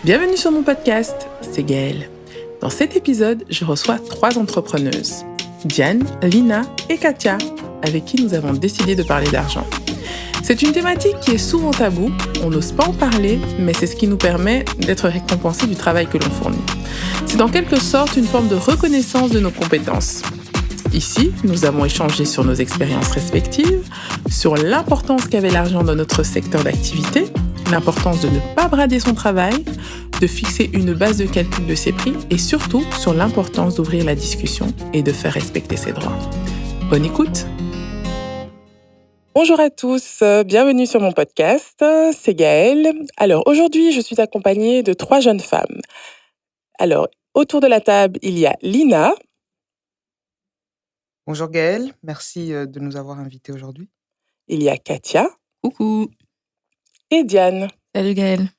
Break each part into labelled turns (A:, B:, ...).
A: Bienvenue sur mon podcast, c'est Gaëlle. Dans cet épisode, je reçois 3 entrepreneuses, Diane, Lina et Katia, avec qui nous avons décidé de parler d'argent. C'est une thématique qui est souvent taboue, on n'ose pas en parler, mais c'est ce qui nous permet d'être récompensés du travail que l'on fournit. C'est en quelque sorte une forme de reconnaissance de nos compétences. Ici, nous avons échangé sur nos expériences respectives, sur l'importance qu'avait l'argent dans notre secteur d'activité, l'importance de ne pas brader son travail, de fixer une base de calcul de ses prix et surtout sur l'importance d'ouvrir la discussion et de faire respecter ses droits. Bonne écoute! Bonjour à tous, bienvenue sur mon podcast, c'est Gaëlle. Alors aujourd'hui, je suis accompagnée de 3 jeunes femmes. Alors, autour de la table, il y a Lina.
B: Bonjour Gaëlle, merci de nous avoir invités aujourd'hui.
A: Il y a Katia.
C: Coucou.
A: Et Diane.
C: Salut Gaëlle.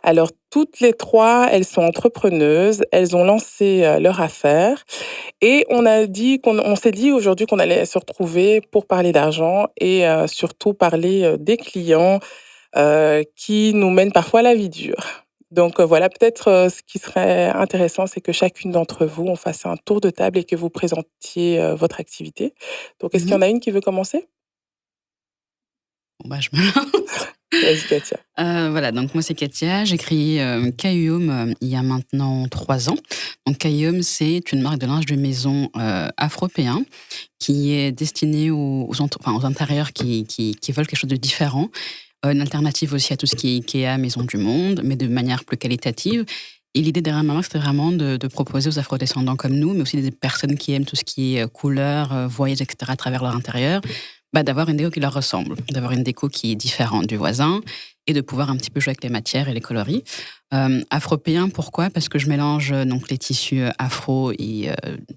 A: Alors, toutes les 3, elles sont entrepreneuses, elles ont lancé leur affaire et on s'est dit aujourd'hui qu'on allait se retrouver pour parler d'argent et surtout parler des clients qui nous mènent parfois à la vie dure. Donc voilà, peut-être ce qui serait intéressant, c'est que chacune d'entre vous, on fasse un tour de table et que vous présentiez votre activité. Donc, est-ce qu'il y en a une qui veut commencer?
C: Bon, je me lance.
A: Vas-y, Katia.
C: Voilà, donc moi c'est Katia, j'ai créé Kayum il y a maintenant 3 ans. Donc Kayum, c'est une marque de linge de maison afropéen qui est destinée aux intérieurs qui veulent quelque chose de différent. Une alternative aussi à tout ce qui est Ikea, Maison du Monde, mais de manière plus qualitative. Et l'idée derrière ma marque, c'était vraiment de proposer aux afrodescendants comme nous, mais aussi des personnes qui aiment tout ce qui est couleurs, voyage, etc. à travers leur intérieur, d'avoir une déco qui leur ressemble, d'avoir une déco qui est différente du voisin et de pouvoir un petit peu jouer avec les matières et les coloris. Afropéen, pourquoi? Parce que je mélange donc les tissus afro et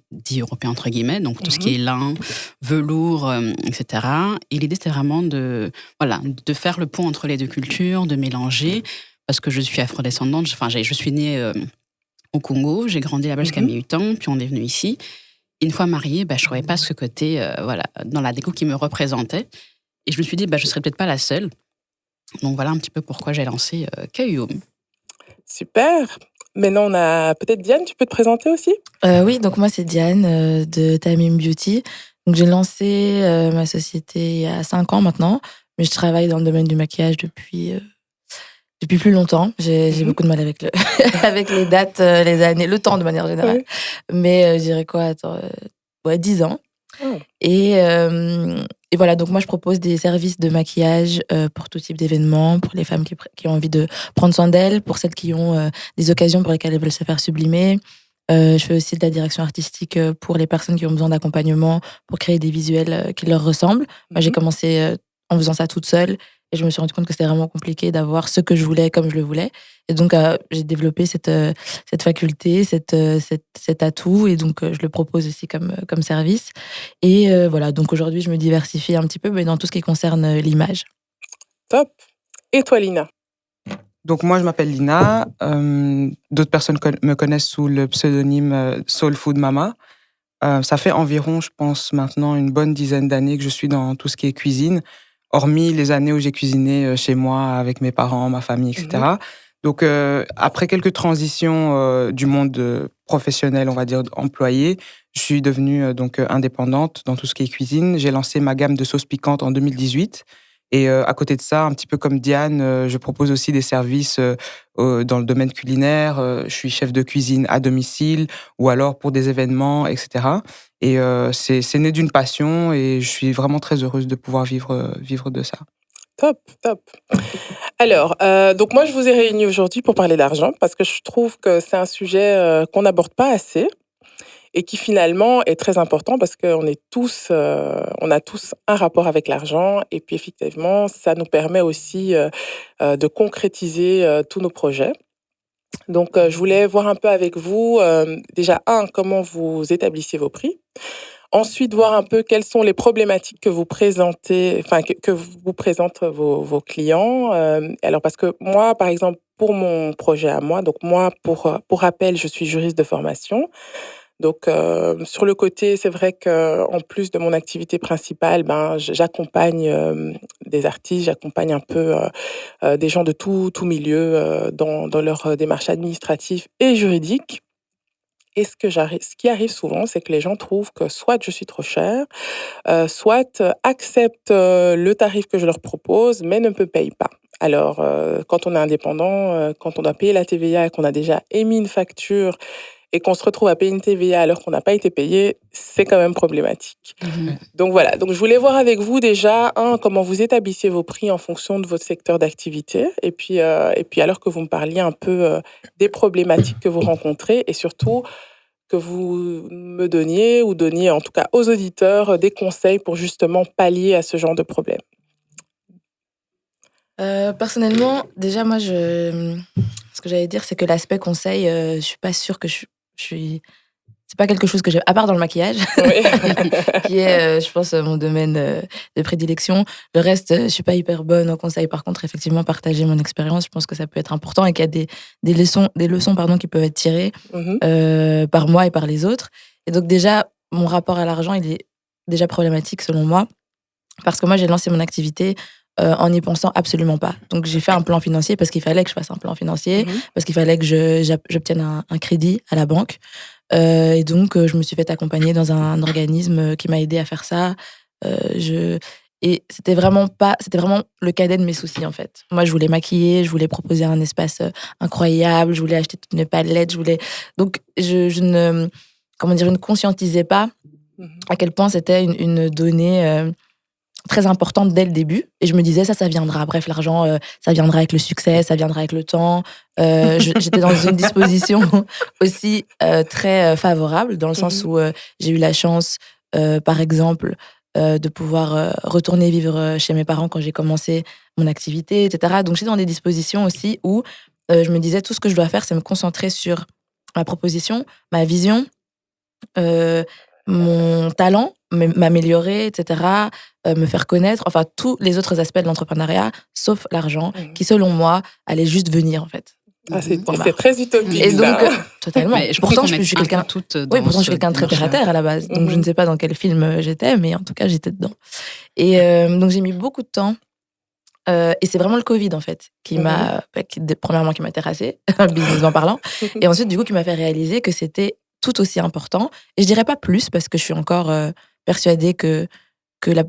C: dits européens entre guillemets, donc tout ce qui est lin, velours, etc. Et l'idée c'était vraiment de faire le pont entre les deux cultures, de mélanger, parce que je suis afrodescendante, je suis née au Congo, j'ai grandi là-bas jusqu'à mes 8 ans, puis on est venu ici. Une fois mariée, je ne trouvais pas ce côté dans la déco qui me représentait. Et je me suis dit, je ne serais peut-être pas la seule. Donc voilà un petit peu pourquoi j'ai lancé Kayum.
A: Super. Maintenant, on a peut-être Diane, tu peux te présenter aussi?
D: Oui, donc moi c'est Diane de Tamim Beauty. Donc j'ai lancé ma société il y a 5 ans maintenant, mais je travaille dans le domaine du maquillage depuis plus longtemps. J'ai beaucoup de mal avec avec les dates, les années, le temps de manière générale.
A: Oui.
D: Mais je dirais quoi, 10 ans.
A: Oh.
D: Et voilà, donc moi je propose des services de maquillage pour tout type d'événements, pour les femmes qui ont envie de prendre soin d'elles, pour celles qui ont des occasions pour lesquelles elles veulent se faire sublimer. Je fais aussi de la direction artistique pour les personnes qui ont besoin d'accompagnement pour créer des visuels qui leur ressemblent. Moi j'ai commencé en faisant ça toute seule et je me suis rendu compte que c'était vraiment compliqué d'avoir ce que je voulais comme je le voulais. Et donc j'ai développé cette faculté, cet atout, et donc je le propose aussi comme service. Et voilà, donc aujourd'hui je me diversifie un petit peu, mais dans tout ce qui concerne l'image.
A: Top. Et toi, Lina?
B: Donc moi je m'appelle Lina, d'autres personnes me connaissent sous le pseudonyme Soul Food Mama. Ça fait environ, je pense maintenant, une bonne dizaine d'années que je suis dans tout ce qui est cuisine, hormis les années où j'ai cuisiné chez moi avec mes parents, ma famille, etc. Donc après quelques transitions du monde professionnel, on va dire employé, je suis devenue donc indépendante dans tout ce qui est cuisine. J'ai lancé ma gamme de sauces piquantes en 2018. Et à côté de ça, un petit peu comme Diane, je propose aussi des services dans le domaine culinaire. Je suis chef de cuisine à domicile ou alors pour des événements, etc. Et c'est né d'une passion et je suis vraiment très heureuse de pouvoir vivre de ça.
A: Top, top. Alors, donc moi, je vous ai réunis aujourd'hui pour parler d'argent parce que je trouve que c'est un sujet qu'on n'aborde pas assez et qui finalement est très important parce qu'on est tous, on a tous un rapport avec l'argent et puis effectivement, ça nous permet aussi de concrétiser tous nos projets. Donc, je voulais voir un peu avec vous, déjà, comment vous établissiez vos prix. Ensuite, voir un peu quelles sont les problématiques que vous présentez, enfin que vous présentent vos clients. Alors parce que moi, par exemple, pour mon projet à moi, donc moi, pour rappel, je suis juriste de formation. Donc, sur le côté, c'est vrai qu'en plus de mon activité principale, j'accompagne des artistes, j'accompagne un peu des gens de tout milieu dans leur démarche administrative et juridique. Et ce qui arrive souvent, c'est que les gens trouvent que soit je suis trop chère, soit acceptent le tarif que je leur propose, mais ne me payent pas. Alors, quand on est indépendant, quand on doit payer la TVA et qu'on a déjà émis une facture et qu'on se retrouve à payer une TVA alors qu'on n'a pas été payé, c'est quand même problématique.
C: Mhm.
A: Donc voilà, donc je voulais voir avec vous déjà, comment vous établissiez vos prix en fonction de votre secteur d'activité, et puis alors que vous me parliez un peu des problématiques que vous rencontrez, et surtout que vous me donniez en tout cas aux auditeurs des conseils pour justement pallier à ce genre de problème.
D: Personnellement, déjà, moi, ce que j'allais dire, c'est que l'aspect conseil, je suis pas sûre que je suis. C'est pas quelque chose que j'ai, à part dans le maquillage,
A: Oui.
D: qui est, je pense, mon domaine de prédilection. Le reste, je suis pas hyper bonne en conseil. Par contre, effectivement, partager mon expérience, je pense que ça peut être important et qu'il y a des leçons pardon, qui peuvent être tirées
A: Mhm.
D: par moi et par les autres. Et donc, déjà, mon rapport à l'argent, il est déjà problématique selon moi. Parce que moi, j'ai lancé mon activité en n'y pensant absolument pas. Donc, j'ai fait un plan financier parce qu'il fallait que je fasse un plan financier,
A: Mhm.
D: parce qu'il fallait que j'obtienne un crédit à la banque. Et donc, je me suis fait accompagner dans un organisme qui m'a aidé à faire ça. Et c'était vraiment le cadet de mes soucis, en fait. Moi, je voulais maquiller, je voulais proposer un espace incroyable, je voulais acheter toute une palette, Donc, je ne, comment dire, je ne conscientisais pas
A: Mhm.
D: à quel point c'était une donnée très importante dès le début. Et je me disais, ça viendra. Bref, l'argent, ça viendra avec le succès, ça viendra avec le temps. J'étais dans une disposition aussi très favorable, dans le sens
A: Mhm.
D: où j'ai eu la chance, par exemple, de pouvoir retourner vivre chez mes parents quand j'ai commencé mon activité, etc. Donc, j'étais dans des dispositions aussi où je me disais, tout ce que je dois faire, c'est me concentrer sur ma proposition, ma vision, heu, mon talent, m'améliorer, et cetera, me faire connaître, enfin tous les autres aspects de l'entrepreneuriat, sauf l'argent,
A: Mhm.
D: qui selon moi, allait juste venir en fait.
A: Ah,
C: Mhm.
D: Point
A: c'est
D: barre.
A: très utopique,
D: Et donc,
A: ça. Hein.
D: totalement.
C: Mais je pense
D: Pourtant,
C: qu'on
D: je
C: est
D: suis
C: un peu
D: quelqu'un.
C: toutes
D: Oui,
C: dans
D: pourtant, je suis
C: ce
D: quelqu'un de très terre à
C: démarche-là.
D: terre à la base. Donc, je ne
A: Mhm.
D: sais pas dans quel film j'étais, mais en tout cas, j'étais dedans. Et donc, j'ai mis beaucoup de temps. Et c'est vraiment le Covid, en fait,
A: Mhm.
D: premièrement, qui m'a terrassée, businessment parlant. Et ensuite, du coup, qui m'a fait réaliser que c'était tout aussi important. Et je dirais pas plus, parce que je suis encore persuadée que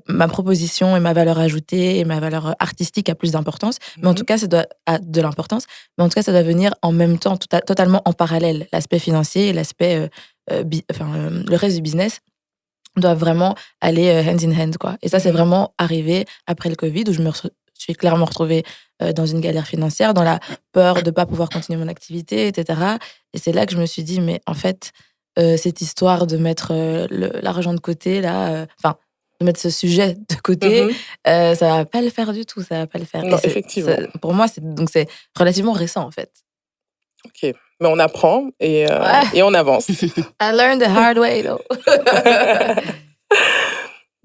D: ma proposition et ma valeur ajoutée et ma valeur artistique a plus d'importance. Mais en tout
A: Mhm.
D: cas, ça doit a de l'importance. Mais en tout cas, ça doit venir en même temps, totalement en parallèle. L'aspect financier et l'aspect, le reste du business doivent vraiment aller hand in hand, quoi. Et ça, c'est
A: Mhm.
D: vraiment arrivé après le Covid, où je me suis clairement retrouvée dans une galère financière, dans la peur de ne pas pouvoir continuer mon activité, etc. Et c'est là que je me suis dit, mais en fait, cette histoire de mettre l'argent de côté, là, de mettre ce sujet de côté,
A: Mhm.
D: ça va pas le faire du tout, ça va pas le faire. Et
A: Non, effectivement.
D: pour moi, c'est relativement récent, en fait.
A: Ok. Mais on apprend
D: Ouais,
A: et on avance.
D: I learned the hard way, though.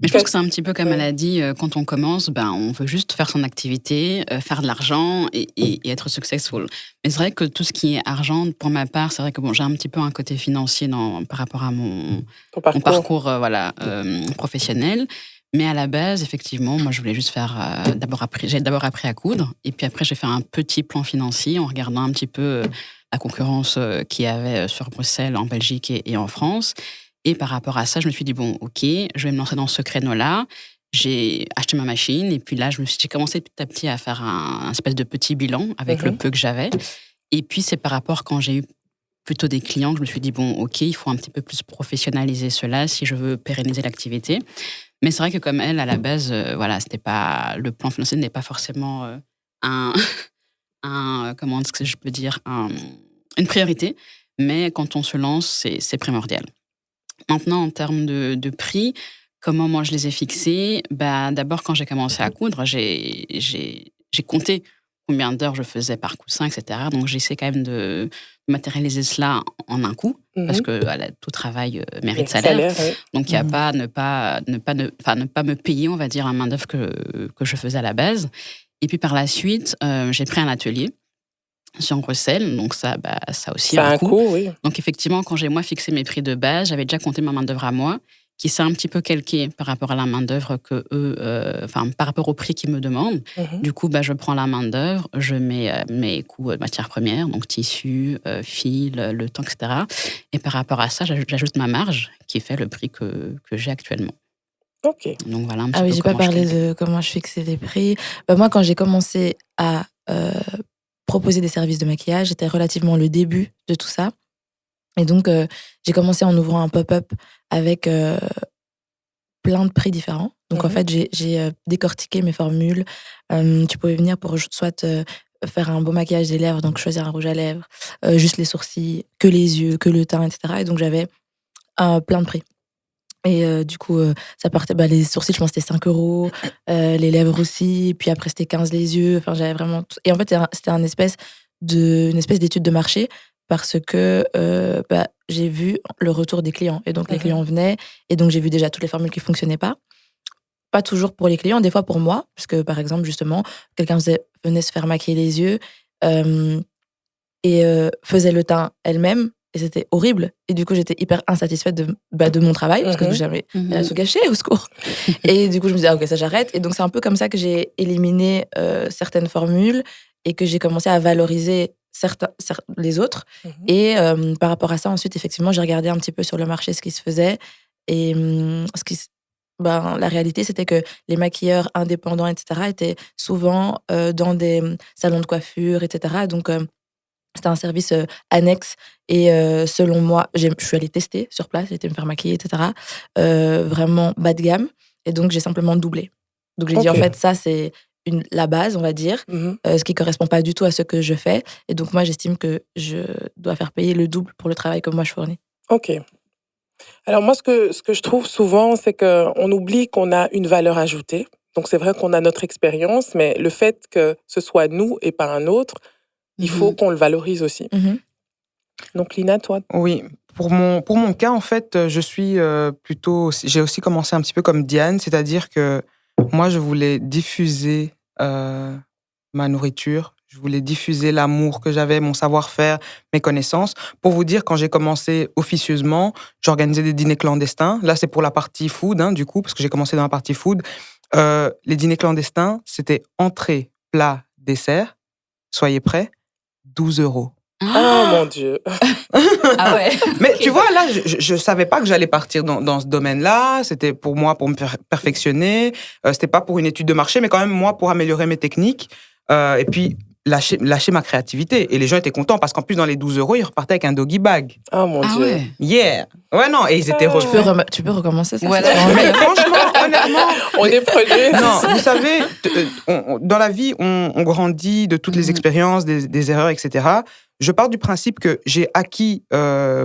C: Mais je pense que c'est un petit peu comme elle
A: Ouais.
C: a dit, quand on commence, on veut juste faire son activité, faire de l'argent et être successful. Mais c'est vrai que tout ce qui est argent, pour ma part, c'est vrai que bon, j'ai un petit peu un côté financier par rapport à mon
A: Ton parcours.
C: parcours professionnel. Mais à la base, effectivement, moi, je voulais juste faire. J'ai d'abord appris à coudre. Et puis après, j'ai fait un petit plan financier en regardant un petit peu la concurrence qu'il y avait sur Bruxelles, en Belgique et en France. Et par rapport à ça, je me suis dit, bon, OK, je vais me lancer dans ce créneau-là. J'ai acheté ma machine. Et puis là, j'ai commencé petit à petit à faire un espèce de petit bilan avec le
A: Mhm.
C: peu que j'avais. Et puis, c'est par rapport quand j'ai eu plutôt des clients que je me suis dit, bon, OK, il faut un petit peu plus professionnaliser cela si je veux pérenniser l'activité. Mais c'est vrai que comme elle, à la base, voilà, c'était pas, le plan financier n'est pas forcément un, comment est-ce que je peux dire, une priorité. Mais quand on se lance, c'est primordial. Maintenant, en termes de prix, comment moi je les ai fixés? D'abord, quand j'ai commencé à coudre, j'ai compté combien d'heures je faisais par coussin, etc. Donc, j'essaie quand même de matérialiser cela en un coup, parce
A: Mhm.
C: que voilà, tout travail
A: Mais
C: mérite
A: le
C: salaire.
A: salaire, oui.
C: Donc, il n'y a pas ne pas me payer, on va dire, un main-d'œuvre que je faisais à la base. Et puis, par la suite, j'ai pris un atelier. on recèle, donc ça aussi
E: Ça a
C: a un
E: un
C: coût.
E: coût, oui.
C: Donc effectivement, quand j'ai moi fixé mes prix de base, j'avais déjà compté ma main-d'œuvre à moi, qui s'est un petit peu calquée par rapport à la main-d'œuvre que eux, par rapport au prix qu'ils me demandent.
E: Mhm.
C: Du coup, je prends la main-d'œuvre, je mets mes coûts de matières premières, donc tissu, fil, le temps, etc. Et par rapport à ça, j'ajoute ma marge qui fait le prix que j'ai actuellement.
E: OK.
C: Donc voilà un petit
D: Ah oui,
C: peu
D: j'ai pas
C: comment je
D: parlé
C: calcule.
D: de comment je fixais les prix. Moi, quand j'ai commencé à proposer des services de maquillage, c'était relativement le début de tout ça. Et donc, j'ai commencé en ouvrant un pop-up avec plein de prix différents. Donc, en
E: Mhm.
D: fait, j'ai décortiqué mes formules. Tu pouvais venir pour soit faire un beau maquillage des lèvres, donc choisir un rouge à lèvres, juste les sourcils, que les yeux, que le teint, etc. Et donc, j'avais plein de prix. Et du coup, ça partait, les sourcils, je pense que c'était 5 €, les lèvres aussi, puis après c'était 15 les yeux, enfin j'avais vraiment tout. Et en fait, c'était une espèce d'étude de marché parce que j'ai vu le retour des clients. Et donc les
E: Mhm.
D: clients venaient, et donc j'ai vu déjà toutes les formules qui fonctionnaient pas. Pas toujours pour les clients, des fois pour moi, parce que par exemple, justement, quelqu'un venait se faire maquiller les yeux, euh, et faisait le teint elle-même, et c'était horrible. Et du coup, j'étais hyper insatisfaite de mon travail parce que
E: Mhm.
D: j'avais
C: Mhm.
D: rien à se gâcher, au secours. Et du coup, je me disais, ok, ça j'arrête. Et donc, c'est un peu comme ça que j'ai éliminé certaines formules et que j'ai commencé à valoriser les autres.
E: Mhm.
D: Et par rapport à ça, ensuite, effectivement, j'ai regardé un petit peu sur le marché ce qui se faisait. Et la réalité, c'était que les maquilleurs indépendants, etc., étaient souvent dans des salons de coiffure, etc. Donc, c'était un service annexe. Et selon moi, je suis allée tester sur place, j'ai été me faire maquiller, etc. Vraiment bas de gamme. Et donc, j'ai simplement doublé. Donc, j'ai dit, en
E: OK.
D: fait, ça, c'est la base, on va dire,
E: Mhm.
D: ce qui ne correspond pas du tout à ce que je fais. Et donc, moi, j'estime que je dois faire payer le double pour le travail que moi, je fournis.
E: OK. Alors moi, ce que je trouve souvent, c'est qu'on oublie qu'on a une valeur ajoutée. Donc c'est vrai qu'on a notre expérience, mais le fait que ce soit nous et pas un autre, il faut
C: Mhm.
E: qu'on le valorise aussi.
D: Mhm.
E: Donc Lina, toi?
B: Oui, pour mon cas, en fait, je suis j'ai aussi commencé un petit peu comme Diane, c'est-à-dire que moi, je voulais diffuser ma nourriture, je voulais diffuser l'amour que j'avais, mon savoir-faire, mes connaissances. Pour vous dire, quand j'ai commencé officieusement, j'organisais des dîners clandestins. Là, c'est pour la partie food, du coup, parce que j'ai commencé dans la partie food. Les dîners clandestins, c'était entrée, plat, dessert. Soyez prêts, 12 €.
E: Ah mon Dieu.
C: Ah ouais.
B: Mais
C: Ok.
B: tu vois, là, je savais pas que j'allais partir dans ce domaine-là. C'était pour moi, pour me perfectionner. C'était pas pour une étude de marché, mais quand même, moi, pour améliorer mes techniques. Et puis, lâcher ma créativité. Et les gens étaient contents parce qu'en plus, dans les 12 €, ils repartaient avec un doggy bag.
E: Ah mon
C: Ah
E: Dieu.
C: ouais.
B: Yeah! Ouais, non, et ils étaient
E: Ah.
B: refaits.
D: Tu peux recommencer ça?
C: Voilà.
D: c'est vraiment
B: Mais
D: bien.
B: franchement, honnêtement,
E: On est prenés.
B: non, vous savez, dans la vie, on grandit de toutes les
C: Mhm.
B: expériences, des erreurs, etc. Je pars du principe que j'ai acquis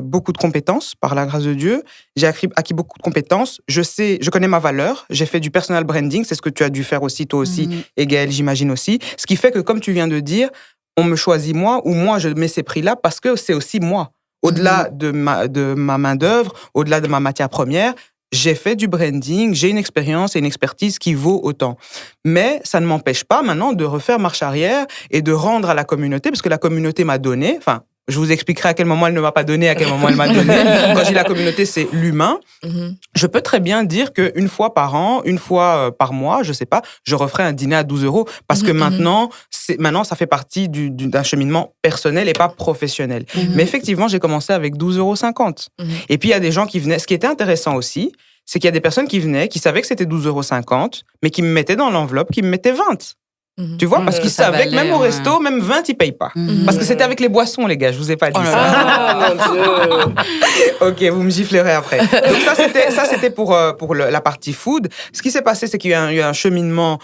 B: beaucoup de compétences, par la grâce de Dieu. J'ai acquis beaucoup de compétences. Je connais ma valeur. J'ai fait du personal branding. C'est ce que tu as dû faire aussi, toi aussi,
C: Mhm.
B: et Gaëlle, j'imagine aussi. Ce qui fait que, comme tu viens de dire, on me choisit moi, ou moi, je mets ces prix-là parce que c'est aussi moi. Au-delà de ma main-d'œuvre, au-delà de ma matière première, j'ai fait du branding, j'ai une expérience et une expertise qui vaut autant. Mais ça ne m'empêche pas maintenant de refaire marche arrière et de rendre à la communauté, parce que la communauté m'a donné, enfin, je vous expliquerai à quel moment elle ne m'a pas donné, à quel moment elle m'a donné. Quand je dis la communauté, c'est l'humain.
D: Mhm.
B: Je peux très bien dire qu'une fois par an, une fois par mois, je sais pas, je referai un dîner à 12 €, parce que
D: Mhm, mhm.
B: maintenant, ça fait partie d'un cheminement personnel et pas professionnel.
C: Mhm.
B: Mais effectivement, j'ai commencé avec 12,50 €.
D: Mhm.
B: Et puis, il y a des gens qui venaient. Ce qui était intéressant aussi, c'est qu'il y a des personnes qui venaient, qui savaient que c'était 12,50 €, mais qui me mettaient dans l'enveloppe, qui me mettaient 20.
D: Mhm.
B: Tu vois, parce
E: Mhm.
B: qu'ils
C: Ça
B: savaient que même au
C: valait,
B: resto, même 20, ils payent pas.
C: Mhm.
B: Parce que c'était avec les boissons, les gars, je vous ai pas dit
C: Oh là
B: ça.
E: Ah mon Dieu.
B: Ok, vous me giflerez après. Donc ça c'était pour la partie food. Ce qui s'est passé, c'est qu'il y a eu un cheminement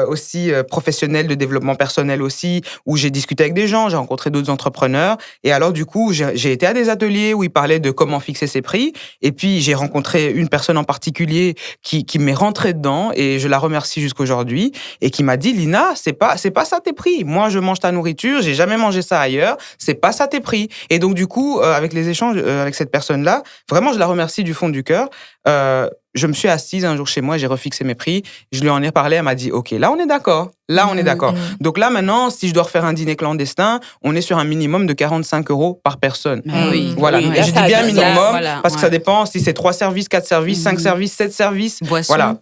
B: aussi professionnel, de développement personnel aussi, où j'ai discuté avec des gens, j'ai rencontré d'autres entrepreneurs. Et alors du coup, j'ai été à des ateliers où ils parlaient de comment fixer ses prix. Et puis j'ai rencontré une personne en particulier qui m'est rentrée dedans, et je la remercie jusqu'aujourd'hui, et qui m'a dit, Lina, c'est pas ça tes prix. Moi, je mange ta nourriture, j'ai jamais mangé ça ailleurs. C'est pas ça tes prix. Et donc du coup, avec les échanges avec cette personne-là, vraiment, je la remercie du fond du cœur. je me suis assise un jour chez moi, j'ai refixé mes prix, je lui en ai parlé, elle m'a dit, OK, là, on est d'accord. Là, on est d'accord. Donc là, maintenant, si je dois refaire un dîner clandestin, on est sur un minimum de 45 € par personne.
C: Oui.
B: Voilà.
E: Oui,
B: Et
E: là,
B: je
E: ça
B: dis
E: a
B: bien
E: du
B: minimum,
E: sens.
C: Voilà,
B: parce que ça
C: ouais.
B: dépend si c'est 3 services, 4 services, 5 services, 7 services.
C: Boisson.
B: Voilà.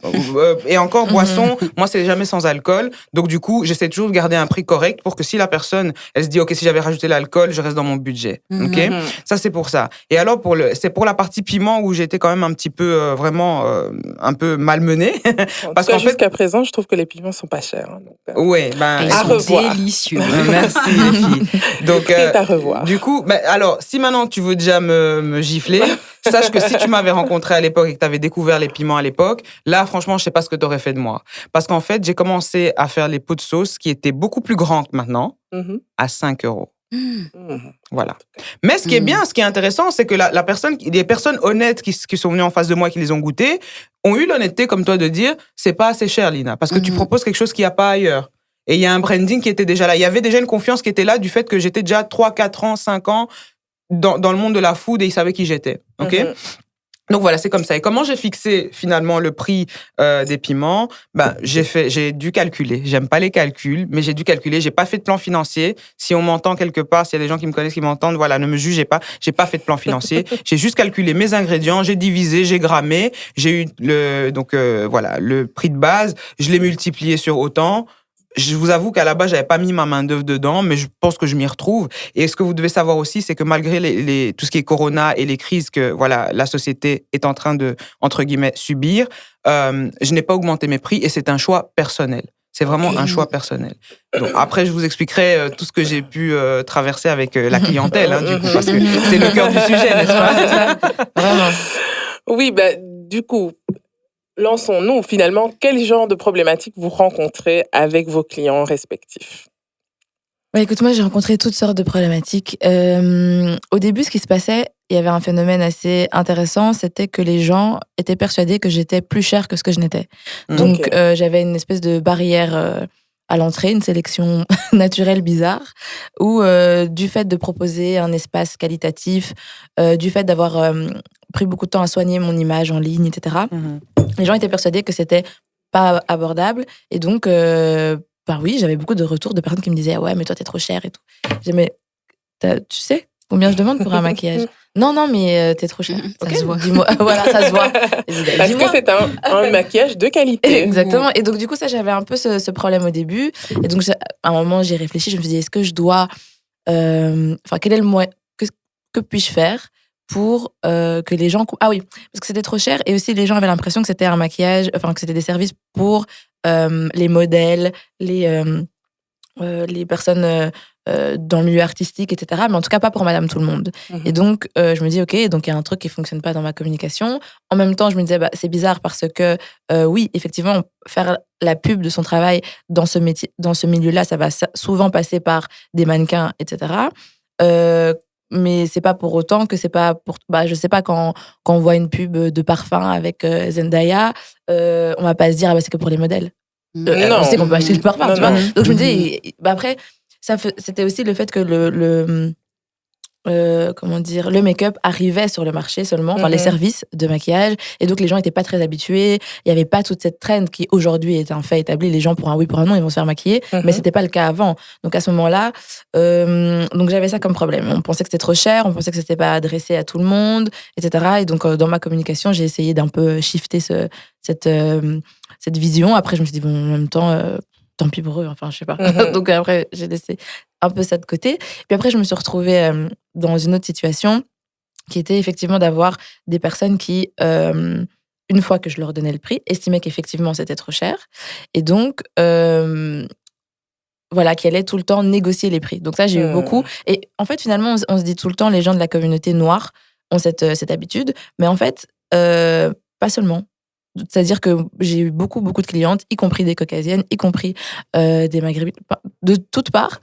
B: Et encore, boisson, moi, c'est jamais sans alcool. Donc, du coup, j'essaie toujours de garder un prix correct pour que si la personne, elle se dit, OK, si j'avais rajouté l'alcool, je reste dans mon budget. OK? Ça, c'est pour ça. Et alors, c'est pour la partie piment où j'étais quand même un petit peu, vraiment, un peu malmenée.
E: Parce qu'en fait, jusqu'à présent, je trouve que les piments sont pas chers. Hein, donc,
B: ouais, ben,
C: Et ils
E: à
C: sont
E: revoir.
C: délicieux.
B: merci les filles. Donc,
E: C'est à revoir.
B: du coup, alors, si maintenant tu veux déjà me gifler, sache que si tu m'avais rencontré à l'époque et que tu avais découvert les piments à l'époque, là, franchement, je sais pas ce que tu aurais fait de moi. Parce qu'en fait, j'ai commencé à faire les pots de sauce qui étaient beaucoup plus grands que maintenant, à 5 €. Voilà. Mais ce qui est bien, ce qui est intéressant, c'est que la personne, les personnes honnêtes qui sont venues en face de moi et qui les ont goûtés, ont eu l'honnêteté, comme toi, de dire, c'est pas assez cher, Lina, parce que tu proposes quelque chose qu'il n'y a pas ailleurs. Et il y a un branding qui était déjà là. Il y avait déjà une confiance qui était là du fait que j'étais déjà 3, 4 ans, 5 ans dans le monde de la food et ils savaient qui j'étais. OK? Donc voilà, c'est comme ça. Et comment j'ai fixé finalement le prix des piments? J'ai dû calculer. J'aime pas les calculs, mais j'ai dû calculer. J'ai pas fait de plan financier. Si on m'entend quelque part, s'il y a des gens qui me connaissent, qui m'entendent, voilà, ne me jugez pas. J'ai pas fait de plan financier. J'ai juste calculé mes ingrédients, j'ai divisé, j'ai grammé, j'ai eu le prix de base. Je l'ai multiplié sur autant. Je vous avoue qu'à la base, j'avais pas mis ma main d'œuvre dedans, mais je pense que je m'y retrouve. Et ce que vous devez savoir aussi, c'est que malgré tout ce qui est corona et les crises que la société est en train de, entre guillemets, subir, je n'ai pas augmenté mes prix et c'est un choix personnel. C'est vraiment un choix personnel. Donc, après, je vous expliquerai tout ce que j'ai pu traverser avec la clientèle, du coup, parce que c'est le cœur du sujet, n'est-ce pas?
D: C'est ça. Vraiment.
E: Oui, du coup, lançons-nous finalement. Quel genre de problématiques vous rencontrez avec vos clients respectifs?
D: Écoute, moi, j'ai rencontré toutes sortes de problématiques. Au début, ce qui se passait, il y avait un phénomène assez intéressant, c'était que les gens étaient persuadés que j'étais plus chère que ce que je n'étais. Donc, j'avais une espèce de barrière à l'entrée, une sélection naturelle bizarre, où du fait de proposer un espace qualitatif, du fait d'avoir pris beaucoup de temps à soigner mon image en ligne, etc., les gens étaient persuadés que c'était pas abordable. Et donc, oui, j'avais beaucoup de retours de personnes qui me disaient « Ouais, mais toi, t'es trop chère et tout. » Je disais « Mais tu sais combien je demande pour un maquillage ?» Non, mais t'es trop chère.
C: Ça se voit.
D: Dis-moi. Voilà, ça se voit.
E: Parce que c'est un maquillage de qualité.
D: Exactement. Et donc, du coup, ça, j'avais un peu ce problème au début. Et donc, à un moment, j'ai réfléchi. Je me suis dit, est-ce que je dois... quel est le moyen... Que puis-je faire pour que les gens... Ah oui, parce que c'était trop cher. Et aussi, les gens avaient l'impression que c'était un maquillage... que c'était des services pour les modèles, les personnes... dans le milieu artistique, etc. Mais en tout cas, pas pour Madame Tout-le-Monde. Et donc, je me dis, OK, donc il y a un truc qui ne fonctionne pas dans ma communication. En même temps, je me disais, c'est bizarre parce que, oui, effectivement, faire la pub de son travail dans ce métier, dans ce milieu-là, ça va souvent passer par des mannequins, etc. Mais c'est pas pour autant que c'est pas pour... je sais pas, quand on voit une pub de parfum avec Zendaya, on va pas se dire, c'est que pour les modèles.
E: Non.
D: On sait qu'on peut acheter le parfum,
E: Non,
D: tu vois.
E: non.
D: Donc, je me dis, après... c'était aussi le fait que le make-up arrivait sur le marché seulement, les services de maquillage, et donc les gens n'étaient pas très habitués. Il n'y avait pas toute cette trend qui aujourd'hui est un fait établi. Les gens, pour un oui, pour un non, ils vont se faire maquiller, mais c'était pas le cas avant. Donc à ce moment-là, donc j'avais ça comme problème. On pensait que c'était trop cher, on pensait que c'était pas adressé à tout le monde, etc. Et donc dans ma communication, j'ai essayé d'un peu shifter cette vision. Après, je me suis dit, bon, en même temps... tant pis pour eux, je sais pas. Donc après, j'ai laissé un peu ça de côté. Puis après, je me suis retrouvée dans une autre situation qui était effectivement d'avoir des personnes qui, une fois que je leur donnais le prix, estimaient qu'effectivement c'était trop cher. Et donc, qui allaient tout le temps négocier les prix. Donc ça, j'ai eu beaucoup. Et en fait, finalement, on se dit tout le temps, les gens de la communauté noire ont cette habitude. Mais en fait, pas seulement. C'est-à-dire que j'ai eu beaucoup de clientes, y compris des caucasiennes, y compris des maghrébines, de toutes parts,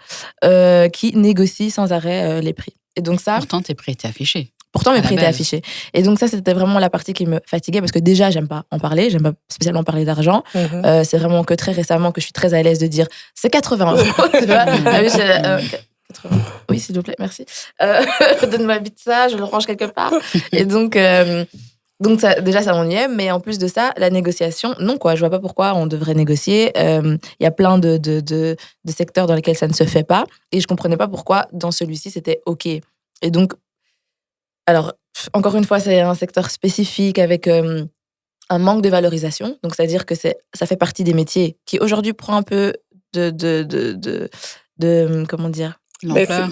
D: qui négocient sans arrêt les prix. Et donc ça...
C: Pourtant, tes prix étaient affichés.
D: Pourtant, mes prix étaient affichés. Et donc ça, c'était vraiment la partie qui me fatiguait, parce que déjà, j'aime pas en parler, j'aime pas spécialement parler d'argent. C'est vraiment que très récemment que je suis très à l'aise de dire « c'est 80 €. Tu vois 80. Oui, s'il vous plaît, merci. Donne-moi vite ça, je le range quelque part. Et donc... Donc déjà, ça on y est, mais en plus de ça, la négociation, non quoi, je vois pas pourquoi on devrait négocier. Il y a plein de secteurs dans lesquels ça ne se fait pas, et je comprenais pas pourquoi dans celui-ci c'était ok. Et donc, alors encore une fois, c'est un secteur spécifique avec un manque de valorisation. Donc c'est-à-dire que ça fait partie des métiers qui aujourd'hui prend un peu de comment dire,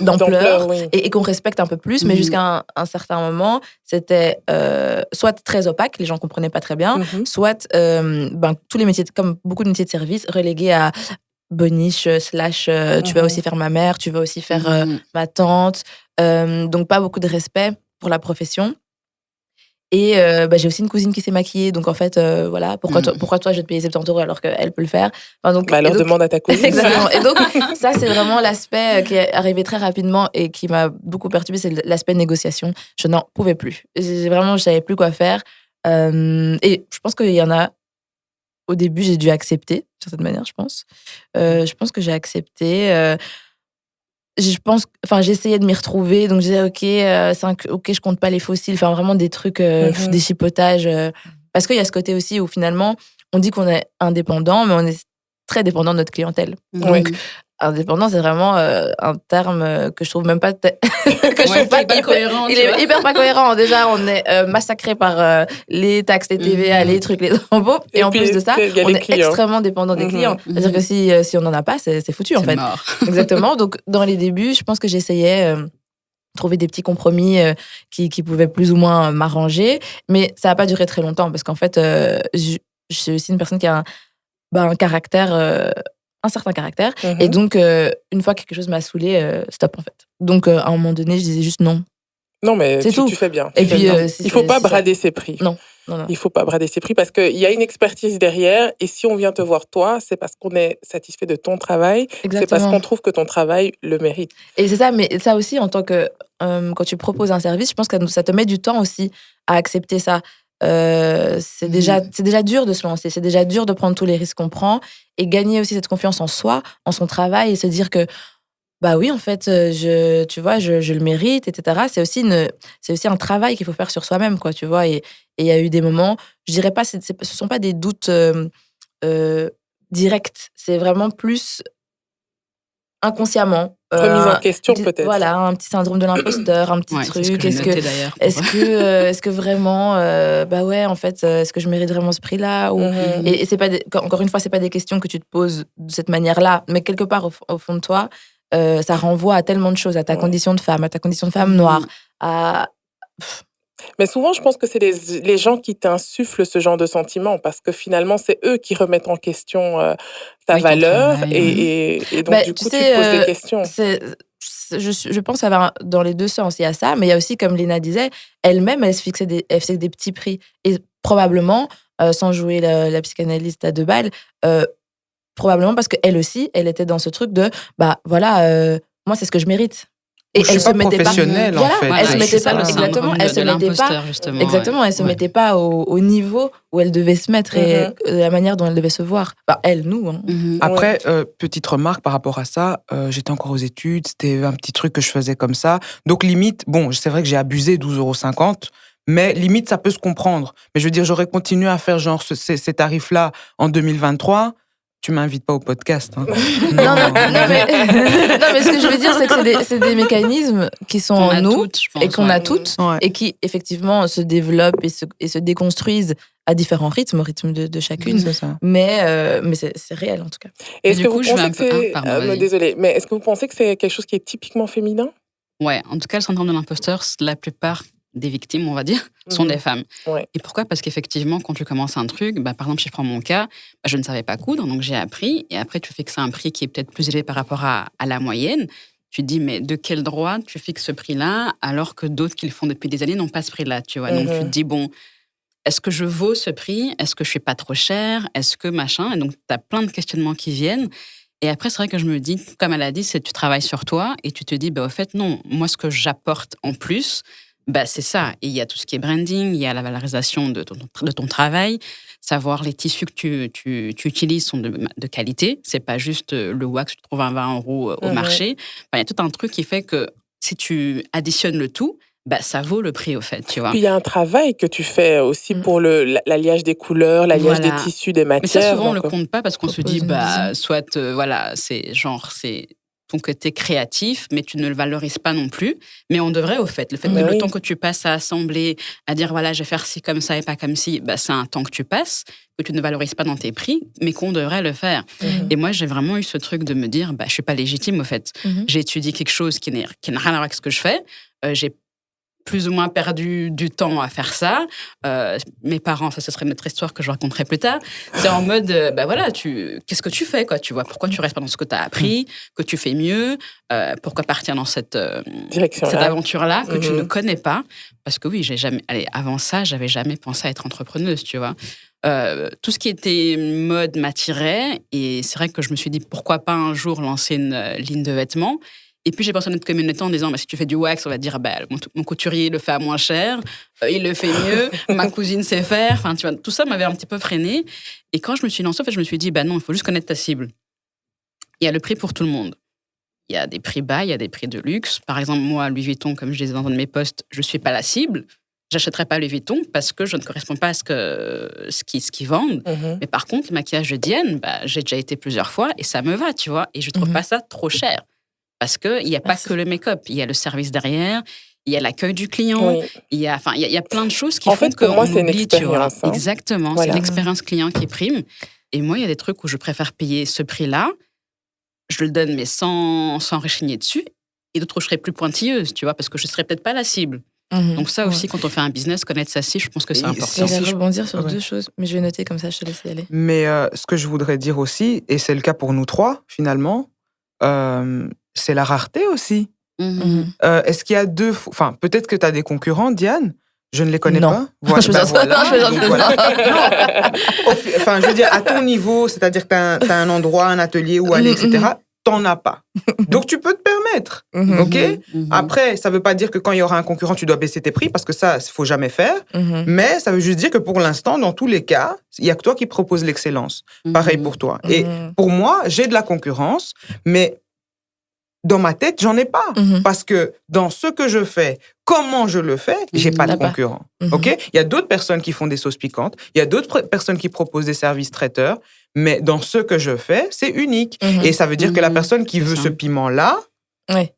D: d'ampleur,
E: oui.
D: et qu'on respecte un peu plus, mais jusqu'à un certain moment, c'était soit très opaque, les gens comprenaient pas très bien, soit tous les métiers, comme beaucoup de métiers de service, relégués à boniche, / tu vas aussi faire ma mère, tu vas aussi faire ma tante, donc pas beaucoup de respect pour la profession. Et j'ai aussi une cousine qui s'est maquillée, donc en fait, voilà, pourquoi toi je vais te payer 70 € alors qu'elle peut le faire, enfin, donc,
E: alors demande à ta cousine.
D: Exactement. Et donc ça, c'est vraiment l'aspect qui est arrivé très rapidement et qui m'a beaucoup perturbée, c'est l'aspect négociation. Je n'en pouvais plus. Je savais plus quoi faire. Et je pense qu'il y en a, au début, j'ai dû accepter, d'une certaine manière, je pense. Je pense que j'ai accepté. J'essayais de m'y retrouver, donc je disais ok, je compte pas les fossiles, enfin vraiment des trucs, des chipotages, parce qu'il y a ce côté aussi où finalement on dit qu'on est indépendant, mais on est très dépendant de notre clientèle. Donc indépendant, c'est vraiment un terme que je trouve même pas que je trouve pas
C: hyper cohérent.
D: Il est hyper pas cohérent. Déjà, on est massacré par les taxes, les TVA, les trucs, les impôts, et en plus de ça, on est extrêmement dépendant des clients. C'est-à-dire que si on n'en a pas, c'est foutu en fait.
C: Mort.
D: Exactement. Donc dans les débuts, je pense que j'essayais trouver des petits compromis qui pouvaient plus ou moins m'arranger, mais ça n'a pas duré très longtemps parce qu'en fait, je suis aussi une personne qui a un caractère, un certain caractère, et donc une fois que quelque chose m'a saoulée, stop en fait. Donc à un moment donné, je disais juste non.
E: Non, mais
D: C'est tout.
E: tu fais bien.
D: Et puis
E: Il faut pas brader ses prix.
D: Non.
E: Il faut pas brader ses prix parce qu'il y a une expertise derrière, et si on vient te voir toi, c'est parce qu'on est satisfait de ton travail.
D: Exactement.
E: C'est parce qu'on trouve que ton travail le mérite.
D: Et c'est ça, mais ça aussi, en tant que quand tu proposes un service, je pense que ça te met du temps aussi à accepter ça. C'est déjà dur de se lancer, c'est déjà dur de prendre tous les risques qu'on prend et gagner aussi cette confiance en soi, en son travail, et se dire que bah oui, en fait, tu vois, je le mérite, etc. C'est aussi un travail qu'il faut faire sur soi-même, quoi, tu vois. Et il y a eu des moments, je dirais pas, ce sont pas des doutes directs, c'est vraiment plus inconsciemment.
E: Remise en question, peut-être.
D: Voilà, un petit syndrome de l'imposteur, un petit truc. Est-ce que vraiment, en fait, est-ce que je mérite vraiment ce prix-là, ou... Et c'est pas encore une fois, c'est pas des questions que tu te poses de cette manière-là, mais quelque part au fond de toi, ça renvoie à tellement de choses, à ta condition de femme noire, à...
E: Mais souvent, je pense que c'est les gens qui t'insufflent ce genre de sentiments, parce que finalement, c'est eux qui remettent en question ta valeur, et donc du coup, tu te poses des questions.
D: Je pense que ça va dans les deux sens. Il y a ça, mais il y a aussi, comme Lina disait, elle-même, elle se fixait des petits prix. Et probablement, sans jouer la psychanalyste à 2 balles, probablement parce qu'elle aussi, elle était dans ce truc de, moi, c'est ce que je mérite.
B: Et elle se mettait pas
D: en fait. Elle se mettait pas, exactement, elle se mettait pas,
C: exactement,
D: elle se mettait pas au niveau où elle devait se mettre, et la manière dont elle devait se voir. Enfin, nous. Hein.
B: Après, petite remarque par rapport à ça, j'étais encore aux études, c'était un petit truc que je faisais comme ça. Donc limite, bon, c'est vrai que j'ai abusé 12,50 €, mais limite, ça peut se comprendre. Mais je veux dire, j'aurais continué à faire genre ces tarifs-là en 2023. Tu m'invites pas au podcast. Hein.
D: Non, mais ce que je veux dire, c'est que c'est des mécanismes qui sont en nous,
C: toutes, je pense,
D: et qu'on a toutes, et qui effectivement se développent et se déconstruisent à différents rythmes, au rythme de chacune.
B: C'est ça.
D: Mais c'est réel en tout cas.
E: Est-ce que vous pensez que c'est... désolée, mais est-ce que vous pensez que c'est quelque chose qui est typiquement féminin?
C: Ouais, en tout cas, le syndrome de l'imposteur, la plupart des victimes, on va dire, sont des femmes.
E: Ouais.
C: Et pourquoi? Parce qu'effectivement, quand tu commences un truc, par exemple, si je prends mon cas, je ne savais pas coudre, donc j'ai appris, et après, tu fixes un prix qui est peut-être plus élevé par rapport à la moyenne. Tu te dis, mais de quel droit tu fixes ce prix-là, alors que d'autres qui le font depuis des années n'ont pas ce prix-là, tu vois. Donc, tu te dis, bon, est-ce que je vaux ce prix? Est-ce que je suis pas trop chère? Est-ce que machin? Et donc, tu as plein de questionnements qui viennent. Et après, c'est vrai que je me dis, comme elle a dit, c'est tu travailles sur toi, et tu te dis, au fait, non, moi, ce que j'apporte en plus, c'est ça. Et il y a tout ce qui est branding, il y a la valorisation de ton travail, savoir les tissus que tu utilises sont de qualité. C'est pas juste le wax que tu trouves à 20 € au marché. Il y a tout un truc qui fait que si tu additionnes le tout, bah, ça vaut le prix, au fait, tu vois.
E: Puis il y a un travail que tu fais aussi pour l'alliage des couleurs, l'alliage des tissus, des matières.
C: Mais ça, souvent, on le compte pas parce qu'on se dit,
D: propose une
C: soit, voilà, c'est ton côté créatif, mais tu ne le valorises pas non plus. Mais on devrait, au fait. Le fait que le temps que tu passes à assembler, à dire, voilà, je vais faire ci comme ça et pas comme ci, bah, c'est un temps que tu passes, que tu ne valorises pas dans tes prix, mais qu'on devrait le faire. Et moi, j'ai vraiment eu ce truc de me dire, bah, je suis pas légitime, au fait. J'ai étudié quelque chose qui n'a rien à voir avec ce que je fais. J'ai plus ou moins perdu du temps à faire ça. Mes parents, ça, ce serait notre histoire que je raconterai plus tard. C'est en mode, voilà, qu'est-ce que tu fais, quoi, tu vois? Pourquoi tu restes pas dans ce que tu as appris, que tu fais mieux? Pourquoi partir dans cette aventure-là que tu ne connais pas? Parce que oui, avant ça, j'avais jamais pensé à être entrepreneuse, tu vois. Tout ce qui était mode m'attirait et c'est vrai que je me suis dit, pourquoi pas un jour lancer une ligne de vêtements? Et puis, j'ai pensé à notre communauté en disant, si tu fais du wax, on va dire, mon couturier le fait à moins cher, il le fait mieux, ma cousine sait faire. Enfin, tu vois, tout ça m'avait un petit peu freiné. Et quand je me suis lancée, en fait, je me suis dit, non, il faut juste connaître ta cible. Il y a le prix pour tout le monde. Il y a des prix bas, il y a des prix de luxe. Par exemple, moi, Louis Vuitton, comme je disais dans un de mes posts, je ne suis pas la cible. J'achèterai pas Louis Vuitton parce que je ne correspond pas à ce qu'ils vendent. Mais par contre, le maquillage de Diane, j'ai déjà été plusieurs fois et ça me va, tu vois. Et je trouve pas ça trop cher. Parce qu'il n'y a pas que le make-up, il y a le service derrière, il y a l'accueil du client, il y a plein de choses qui font qu'on oublie,
E: c'est une expérience.
C: Tu vois. Exactement, voilà. C'est l'expérience client qui prime. Et moi, il y a des trucs où je préfère payer ce prix-là, je le donne, mais sans rechigner dessus, et d'autres où je serai plus pointilleuse, tu vois, parce que je ne serai peut-être pas la cible. Donc ça aussi, quand on fait un business, connaître sa cible, je pense que c'est important.
D: Je vais rebondir sur deux choses, mais je vais noter comme ça, je te laisse y aller.
B: Mais ce que je voudrais dire aussi, et c'est le cas pour nous trois, finalement, c'est la rareté aussi. Est-ce qu'il y a peut-être que tu as des concurrents, Diane? Je ne les connais pas.
D: Voilà.
B: Enfin, je veux dire, à ton niveau, c'est-à-dire que tu as un endroit, un atelier où aller, etc., t'en as pas. Donc, tu peux te permettre. OK? Après, ça veut pas dire que quand il y aura un concurrent, tu dois baisser tes prix, parce que ça, il faut jamais faire. Mais ça veut juste dire que pour l'instant, dans tous les cas, il y a que toi qui proposes l'excellence. Pareil pour toi. Et pour moi, j'ai de la concurrence, mais dans ma tête, j'en ai pas. Parce que dans ce que je fais, comment je le fais, j'ai pas de concurrent. OK? Il y a d'autres personnes qui font des sauces piquantes. Il y a d'autres personnes qui proposent des services traiteurs. Mais dans ce que je fais, c'est unique. Et ça veut dire que la personne qui veut ce piment-là,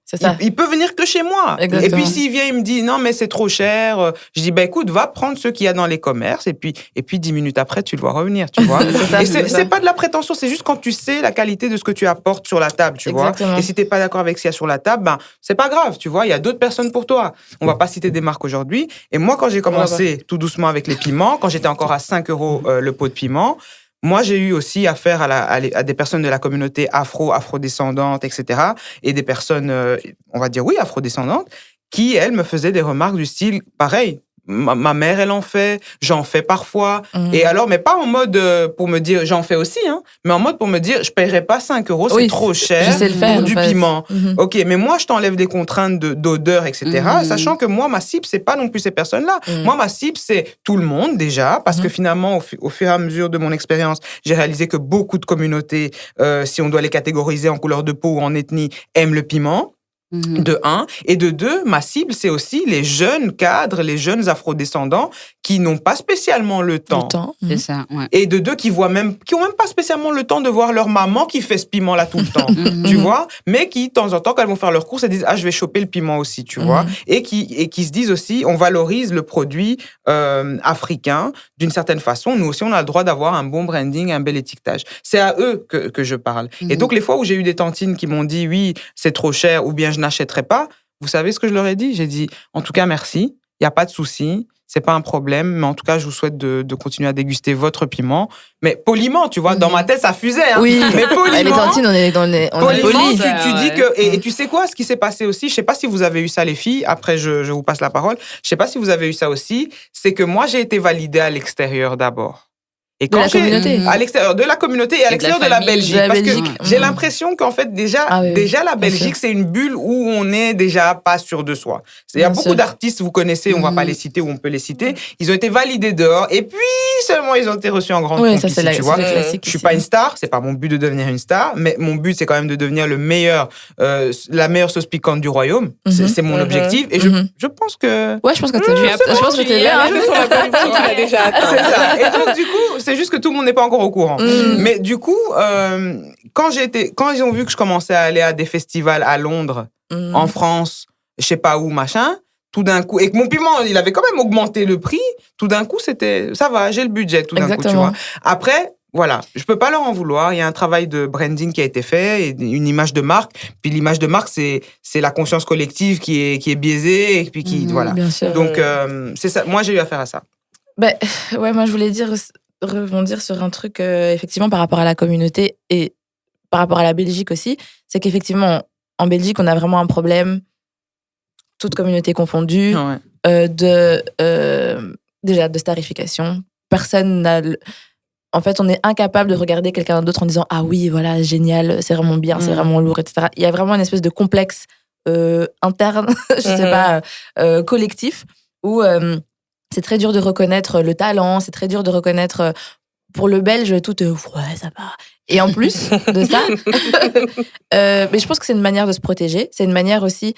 D: c'est ça.
B: Il peut venir que chez moi.
D: Exactement.
B: Et puis, s'il vient, il me dit, non, mais c'est trop cher. Je dis, écoute, va prendre ceux qu'il y a dans les commerces. Et puis 10 minutes après, tu le vois revenir, tu vois. C'est pas de la prétention, c'est juste quand tu sais la qualité de ce que tu apportes sur la table, tu vois. Et si t'es pas d'accord avec ce qu'il y a sur la table, c'est pas grave, tu vois. Il y a d'autres personnes pour toi. On va pas citer des marques aujourd'hui. Et moi, quand j'ai commencé tout doucement avec les piments, quand j'étais encore à 5 € le pot de piment, moi, j'ai eu aussi affaire à des personnes de la communauté afro-descendantes, etc. Et des personnes, on va dire, oui, afro-descendantes, qui, elles, me faisaient des remarques du style, pareil, ma mère, elle en fait, j'en fais parfois. Et alors, mais pas en mode pour me dire, j'en fais aussi, hein, mais en mode pour me dire, je paierai pas 5 €, c'est trop cher pour du piment. OK, mais moi, je t'enlève des contraintes d'odeur, etc., sachant que moi, ma cible, c'est pas non plus ces personnes-là. Moi, ma cible, c'est tout le monde, déjà, parce que finalement, au fur et à mesure de mon expérience, j'ai réalisé que beaucoup de communautés, si on doit les catégoriser en couleur de peau ou en ethnie, aiment le piment. De 1. Et de 2, ma cible, c'est aussi les jeunes cadres, les jeunes afrodescendants qui n'ont pas spécialement le temps.
C: C'est ça, ouais.
B: Et de 2, qui ont même pas spécialement le temps de voir leur maman qui fait ce piment-là tout le temps. Tu vois? Mais qui, de temps en temps, quand elles vont faire leurs courses, elles disent, je vais choper le piment aussi, tu vois? Et qui se disent aussi, on valorise le produit africain d'une certaine façon. Nous aussi, on a le droit d'avoir un bon branding, un bel étiquetage. C'est à eux que je parle. Et donc, les fois où j'ai eu des tantines qui m'ont dit, oui, c'est trop cher, ou bien je n'achèterai pas, vous savez ce que je leur ai dit? J'ai dit, en tout cas, merci, il n'y a pas de souci, c'est pas un problème, mais en tout cas, je vous souhaite de continuer à déguster votre piment. Mais poliment, tu vois, dans ma tête, ça fusait. Hein.
D: Oui,
B: mais poliment,
D: les tantines, on est
B: poliment, tu dis que... Et tu sais quoi, ce qui s'est passé aussi, je sais pas si vous avez eu ça, les filles, après je vous passe la parole, je sais pas si vous avez eu ça aussi, c'est que moi, j'ai été validée à l'extérieur d'abord. Et
D: De la communauté.
B: à l'extérieur de la communauté et à l'extérieur de la
C: famille.
B: Belgique.
D: De la
B: Parce
D: Belgique.
B: que j'ai l'impression qu'en fait, déjà
D: Ah oui, oui.
B: la
D: Bien
B: Belgique,
D: sûr.
B: c'est une bulle où on est déjà pas sûr de soi. Il y a
D: Bien
B: beaucoup
D: sûr.
B: d'artistes, vous connaissez, on va pas les citer ou on peut les citer. Ils ont été validés dehors et puis seulement ils ont été reçus en grande
D: Oui,
B: pompe
D: ça,
B: ici,
D: c'est
B: tu vois.
D: le classique.
B: Je suis
D: ici.
B: pas une star, c'est pas mon but de devenir une star, mais mon but c'est quand même de devenir la meilleure sauce piquante du royaume. C'est mon objectif et je pense que
D: Ouais, je pense que t'as dû. Je pense que t'es
E: Ah,
D: bien.
E: là, sur la bonne voie, tu l'as déjà atteint.
B: c'est ça. Et donc, du coup, c'est juste que tout le monde n'est pas encore au courant. Mais du coup, quand ils ont vu que je commençais à aller à des festivals à Londres, en France, je sais pas où, machin, tout d'un coup, et que mon piment, il avait quand même augmenté le prix, tout d'un coup, ça va, j'ai le budget, tout d'un coup, tu
D: Exactement.
B: vois. Après, voilà, je peux pas leur en vouloir. Il y a un travail de branding qui a été fait, et une image de marque. Puis l'image de marque, c'est la conscience collective qui est biaisée, et puis voilà.
D: Bien sûr.
B: Donc, c'est ça. Moi, j'ai eu affaire à ça.
D: Ben, ouais, moi, je voulais rebondir sur un truc, effectivement, par rapport à la communauté et par rapport à la Belgique aussi. C'est qu'effectivement, en Belgique, on a vraiment un problème, toute communauté confondue, déjà de starification. Personne n'a. En fait, on est incapable de regarder quelqu'un d'autre en disant ah oui, voilà, génial, c'est vraiment bien, c'est vraiment lourd, etc. Il y a vraiment une espèce de complexe interne, je sais pas, collectif, où c'est très dur de reconnaître le talent, c'est très dur de reconnaître pour le Belge tout ouais, ça va. Et en plus de ça, mais je pense que c'est une manière de se protéger, c'est une manière aussi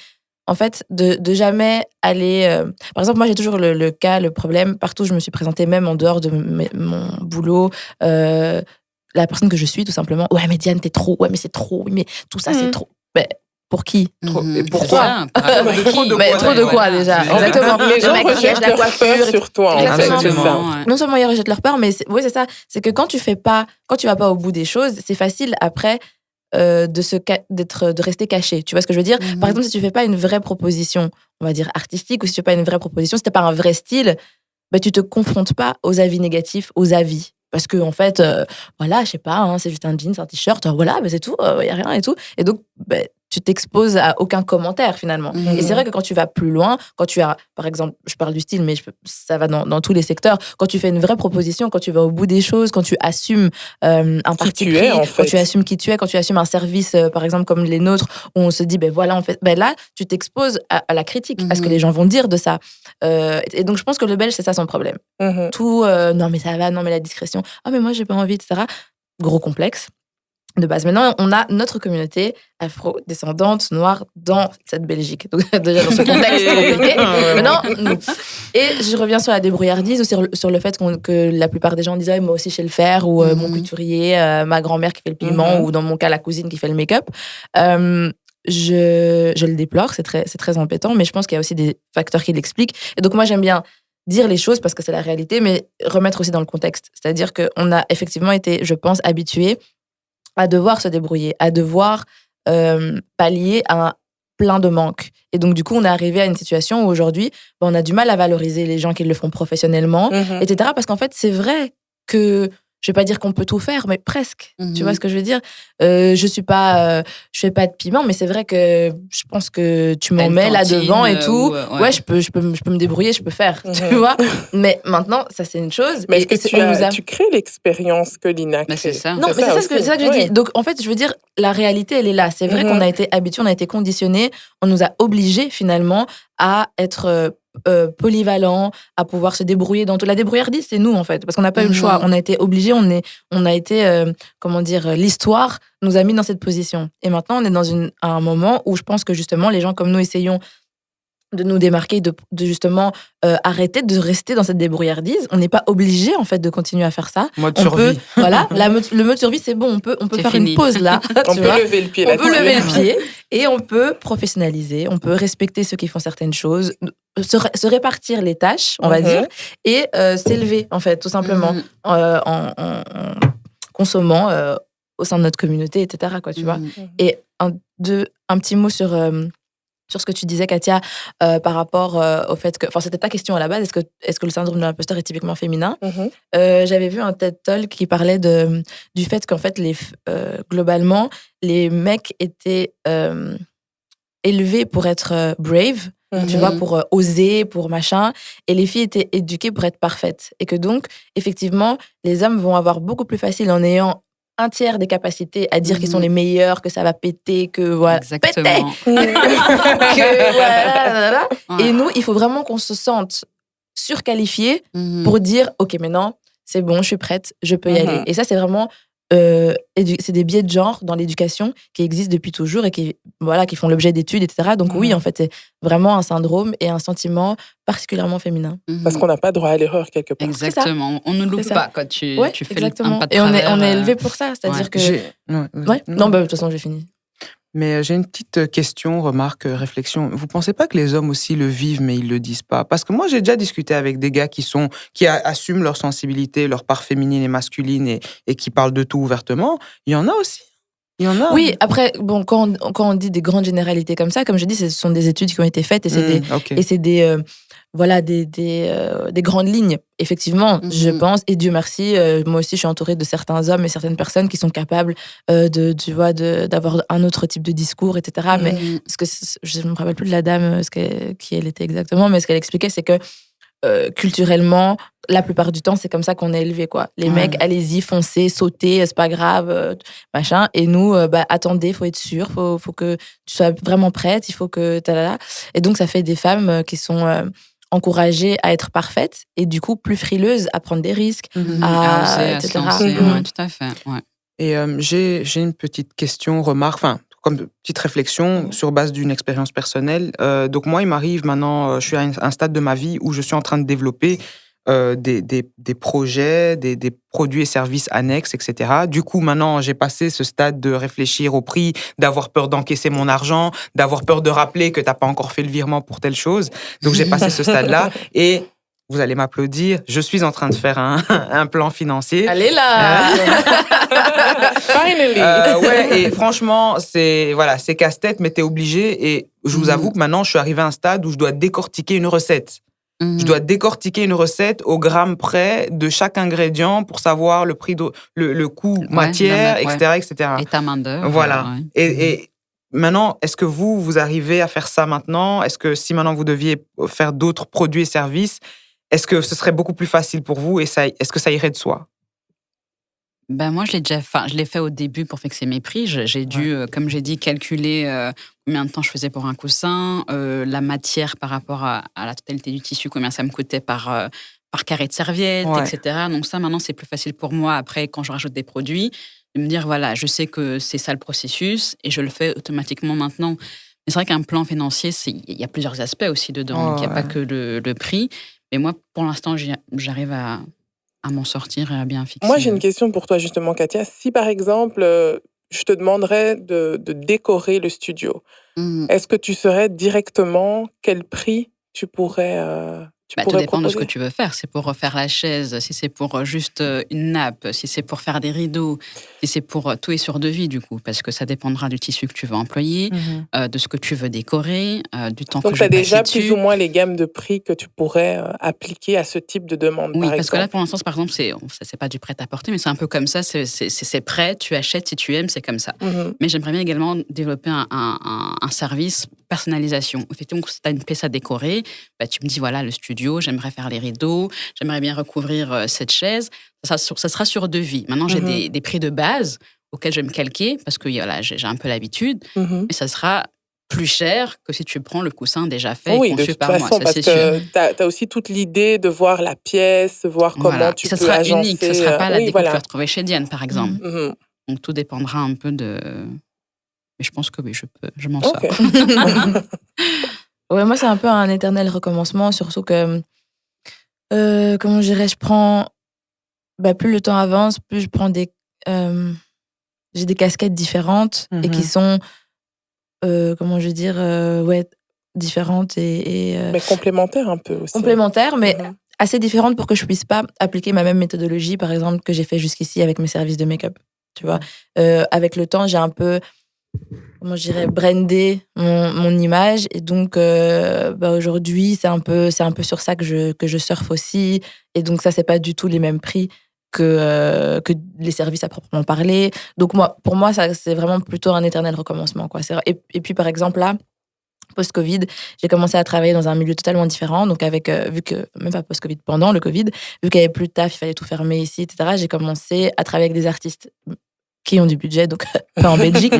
D: en fait, de jamais aller... Par exemple, moi, j'ai toujours le problème, partout où je me suis présentée, même en dehors de mon boulot, la personne que je suis, tout simplement, ouais, mais Diane, t'es trop, ouais, mais c'est trop, oui, mais tout ça, c'est trop. Mais pour qui?
B: Et pourquoi?
D: Trop de quoi, déjà? Exactement.
E: Les gens
D: Le maquillage,
E: rejettent
D: la
E: leur peur
D: coiffure.
E: sur toi, en fait, c'est ça.
D: Non seulement ils rejettent leur peur, mais oui, c'est ça. C'est que quand tu vas pas au bout des choses, c'est facile après de rester caché. Tu vois ce que je veux dire? Par exemple, si tu fais pas une vraie proposition, on va dire artistique, ou si tu fais pas une vraie proposition, si t'as pas un vrai style, bah, tu te confrontes pas aux avis négatifs, aux avis. Parce que, en fait, voilà, je sais pas, hein, c'est juste un jean, c'est un t-shirt, voilà, bah, c'est tout, y a rien et tout. Et donc, bah, tu t'exposes à aucun commentaire, finalement. Et c'est vrai que quand tu vas plus loin, quand tu as, par exemple, je parle du style, mais ça va dans tous les secteurs, quand tu fais une vraie proposition, quand tu vas au bout des choses, quand tu assumes un parti pris, quand tu assumes qui tu es, quand tu assumes un service, par exemple, comme les nôtres, où on se dit, ben voilà, en fait, ben là, tu t'exposes à la critique, à ce que les gens vont dire de ça. Et donc, je pense que le Belge, c'est ça son problème. Tout, non, mais ça va, non, mais la discrétion, ah, mais moi, j'ai pas envie, etc. Gros complexe. De base. Maintenant, on a notre communauté afro-descendante noire dans cette Belgique. Donc, déjà dans ce contexte compliqué. Maintenant, nous. Et je reviens sur la débrouillardise ou sur le fait que la plupart des gens disent moi aussi je sais le faire, ou mon couturier, ma grand-mère qui fait le piment, ou dans mon cas, la cousine qui fait le make-up. Je le déplore, c'est très embêtant, mais je pense qu'il y a aussi des facteurs qui l'expliquent. Et donc, moi, j'aime bien dire les choses parce que c'est la réalité, mais remettre aussi dans le contexte. C'est-à-dire qu'on a effectivement été, je pense, habitués à devoir se débrouiller, à devoir pallier à plein de manques. Et donc, du coup, on est arrivé à une situation où aujourd'hui, on a du mal à valoriser les gens qui le font professionnellement, etc. Parce qu'en fait, c'est vrai que, je vais pas dire qu'on peut tout faire, mais presque. Tu vois ce que je veux dire? Je fais pas de piment, mais c'est vrai que je pense que tu m'en mets là devant et tout. Ouais, je peux me débrouiller, je peux faire, tu vois. Mais maintenant, ça c'est une chose.
E: Mais est-ce que tu crées l'expérience que Lina crée?
C: C'est ça.
D: Non, mais c'est ça que je dis. Donc en fait, je veux dire, la réalité, elle est là. C'est vrai qu'on a été habitués, on a été conditionnés, on nous a obligés finalement à être polyvalent, à pouvoir se débrouiller dans tout. La débrouillardise, c'est nous en fait, parce qu'on n'a pas eu le choix. On a été obligés, on a été, l'histoire nous a mis dans cette position. Et maintenant, on est dans un moment où je pense que justement, les gens comme nous essayons de nous démarquer, de justement arrêter de rester dans cette débrouillardise. On n'est pas obligé en fait de continuer à faire ça.
B: Mode survie.
D: Voilà, le mode survie, c'est bon, on peut faire une pause là.
E: On peut lever le pied là-dessus.
D: On peut lever le pied et on peut professionnaliser, on peut respecter ceux qui font certaines choses, se répartir les tâches, on va dire, et s'élever en fait, tout simplement, en consommant au sein de notre communauté, etc. Quoi, tu vois. Et un petit mot sur ce que tu disais, Katia, par rapport au fait que... Enfin, c'était ta question à la base. Est-ce que le syndrome de l'imposteur est typiquement féminin? J'avais vu un TED Talk qui parlait du fait qu'en fait, globalement, les mecs étaient élevés pour être brave, tu vois, pour oser, pour machin. Et les filles étaient éduquées pour être parfaites. Et que donc, effectivement, les hommes vont avoir beaucoup plus facile en ayant un tiers des capacités à dire qu'ils sont les meilleurs, que ça va péter, que voilà,
C: Exactement.
D: péter, que voilà.
C: Ouais.
D: Et nous, il faut vraiment qu'on se sente surqualifiés pour dire, OK, maintenant, c'est bon, je suis prête, je peux y aller. Et ça, c'est vraiment... c'est des biais de genre dans l'éducation qui existent depuis toujours et qui font l'objet d'études, etc. Donc oui, en fait, c'est vraiment un syndrome et un sentiment particulièrement féminin.
E: Parce qu'on n'a pas droit à l'erreur quelque part.
C: Exactement. On ne loupe pas quand tu fais
D: exactement.
C: un pas de
D: et
C: travers.
D: on est élevé pour ça, c'est-à-dire que... Non, de toute façon, j'ai fini.
B: Mais j'ai une petite question, remarque, réflexion. Vous pensez pas que les hommes aussi le vivent, mais ils le disent pas? Parce que moi, j'ai déjà discuté avec des gars qui assument leur sensibilité, leur part féminine et masculine et qui parlent de tout ouvertement. Il y en a aussi. Il y en a.
D: Oui, après, bon, quand on dit des grandes généralités comme ça, comme je dis, ce sont des études qui ont été faites et c'est des grandes lignes. Effectivement, je pense, et Dieu merci, moi aussi, je suis entourée de certains hommes et certaines personnes qui sont capables d'avoir un autre type de discours, etc. Mais je ne me rappelle plus de la dame, qui elle était exactement, mais ce qu'elle expliquait, c'est que culturellement, la plupart du temps, c'est comme ça qu'on est élevé, quoi. Les mecs, allez-y, foncez, sautez, c'est pas grave, machin. Et nous, attendez, faut être sûr, faut que tu sois vraiment prête, il faut que... Et donc, ça fait des femmes qui sont encouragées à être parfaites et du coup, plus frileuses à prendre des risques,
C: à oser, à se
D: etc.
C: lancer. Ouais, tout à fait. Ouais.
B: Et j'ai une petite question, remarque, comme petite réflexion sur base d'une expérience personnelle. Donc moi, il m'arrive maintenant, je suis à un stade de ma vie où je suis en train de développer des projets, des produits et services annexes, etc. Du coup, maintenant, j'ai passé ce stade de réfléchir au prix, d'avoir peur d'encaisser mon argent, d'avoir peur de rappeler que t'as pas encore fait le virement pour telle chose. Donc j'ai passé ce stade-là et... Vous allez m'applaudir. Je suis en train de faire un plan financier.
D: Allez là.
E: Finally.
B: Ouais, et franchement, c'est casse-tête, mais t'es obligé. Et je vous avoue que maintenant, je suis arrivé à un stade où je dois décortiquer une recette. Je dois décortiquer une recette au gramme près de chaque ingrédient pour savoir le prix, le coût matière, etc., etc.
C: Et ta main d'œuvre.
B: Voilà. Et maintenant, est-ce que vous arrivez à faire ça maintenant? Est-ce que si maintenant vous deviez faire d'autres produits et services, est-ce que ce serait beaucoup plus facile pour vous et est-ce que ça irait de soi?
C: Ben moi, je l'ai fait au début pour fixer mes prix. J'ai dû, comme j'ai dit, calculer combien de temps je faisais pour un coussin, la matière par rapport à la totalité du tissu, combien ça me coûtait par carré de serviette, etc. Donc ça, maintenant, c'est plus facile pour moi, après, quand je rajoute des produits, de me dire, voilà, je sais que c'est ça le processus et je le fais automatiquement maintenant. Mais c'est vrai qu'un plan financier, il y a plusieurs aspects aussi dedans. Donc, il n'y a pas que le prix. Mais moi, pour l'instant, j'arrive à m'en sortir et à bien fixer.
E: Moi, j'ai une question pour toi, justement, Katia. Si, par exemple, je te demanderais de décorer le studio, est-ce que tu saurais directement quel prix tu pourrais
C: tout dépend de ce que tu veux faire. C'est pour refaire la chaise, si c'est pour juste une nappe, si c'est pour faire des rideaux, si c'est pour... Tout est sur devis, du coup, parce que ça dépendra du tissu que tu veux employer, de ce que tu veux décorer, du temps
E: Donc,
C: que je vais passer dessus.
E: Donc, tu as déjà plus ou moins les gammes de prix que tu pourrais appliquer à ce type de demande,
C: oui,
E: par
C: parce
E: exemple.
C: que là, pour l'instant, par exemple, c'est pas du prêt-à-porter, mais c'est un peu comme ça, c'est prêt, tu achètes, si tu aimes, c'est comme ça. Mais j'aimerais bien également développer un service personnalisation. Effectivement, si tu as une pièce à décorer, tu me dis, voilà, le studio, j'aimerais faire les rideaux, j'aimerais bien recouvrir cette chaise. Ça sera sur devis. Maintenant, j'ai des prix de base auxquels je vais me calquer parce que voilà, j'ai un peu l'habitude. Mais ça sera plus cher que si tu prends le coussin déjà fait et conçu par moi.
E: Oui, de toute façon, parce que tu as aussi toute l'idée de voir la pièce, voir comment tu peux agencer.
C: Ça sera unique, ce ne sera pas la déco que tu vas retrouver chez Diane, par exemple. Donc, tout dépendra un peu de... Mais je pense que oui, je m'en sors.
D: Ouais, moi, c'est un peu un éternel recommencement, surtout que, comment je dirais, je prends, plus le temps avance, plus je prends j'ai des casquettes différentes et qui sont, comment je veux dire, différentes
E: mais complémentaires un peu aussi.
D: Complémentaires, mais assez différentes pour que je puisse pas appliquer ma même méthodologie, par exemple, que j'ai fait jusqu'ici avec mes services de make-up. Tu vois, avec le temps, j'ai un peu... comment je dirais, brander mon image. Et donc, aujourd'hui, c'est un peu sur ça que je surfe aussi. Et donc, ça, c'est pas du tout les mêmes prix que les services à proprement parler. Donc, pour moi, ça, c'est vraiment plutôt un éternel recommencement, quoi. Et puis, par exemple, là, post-Covid, j'ai commencé à travailler dans un milieu totalement différent. Donc, vu que, même pas post-Covid, pendant le Covid, vu qu'il n'y avait plus de taf, il fallait tout fermer ici, etc., j'ai commencé à travailler avec des artistes qui ont du budget, donc pas en Belgique.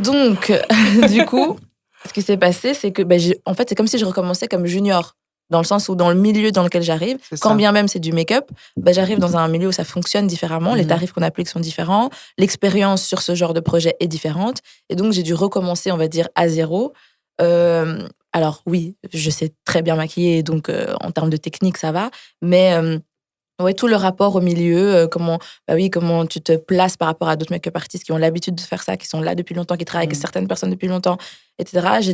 D: Donc, du coup, ce qui s'est passé, c'est que, en fait, c'est comme si je recommençais comme junior. Dans le sens où, dans le milieu dans lequel j'arrive, quand bien même c'est du make-up, j'arrive dans un milieu où ça fonctionne différemment, les tarifs qu'on applique sont différents, l'expérience sur ce genre de projet est différente, et donc j'ai dû recommencer, on va dire, à zéro. Alors oui, je sais très bien maquiller, donc en termes de technique, ça va, mais ouais, tout le rapport au milieu, comment tu te places par rapport à d'autres make-up artistes qui ont l'habitude de faire ça, qui sont là depuis longtemps, qui travaillent avec certaines personnes depuis longtemps, etc. Je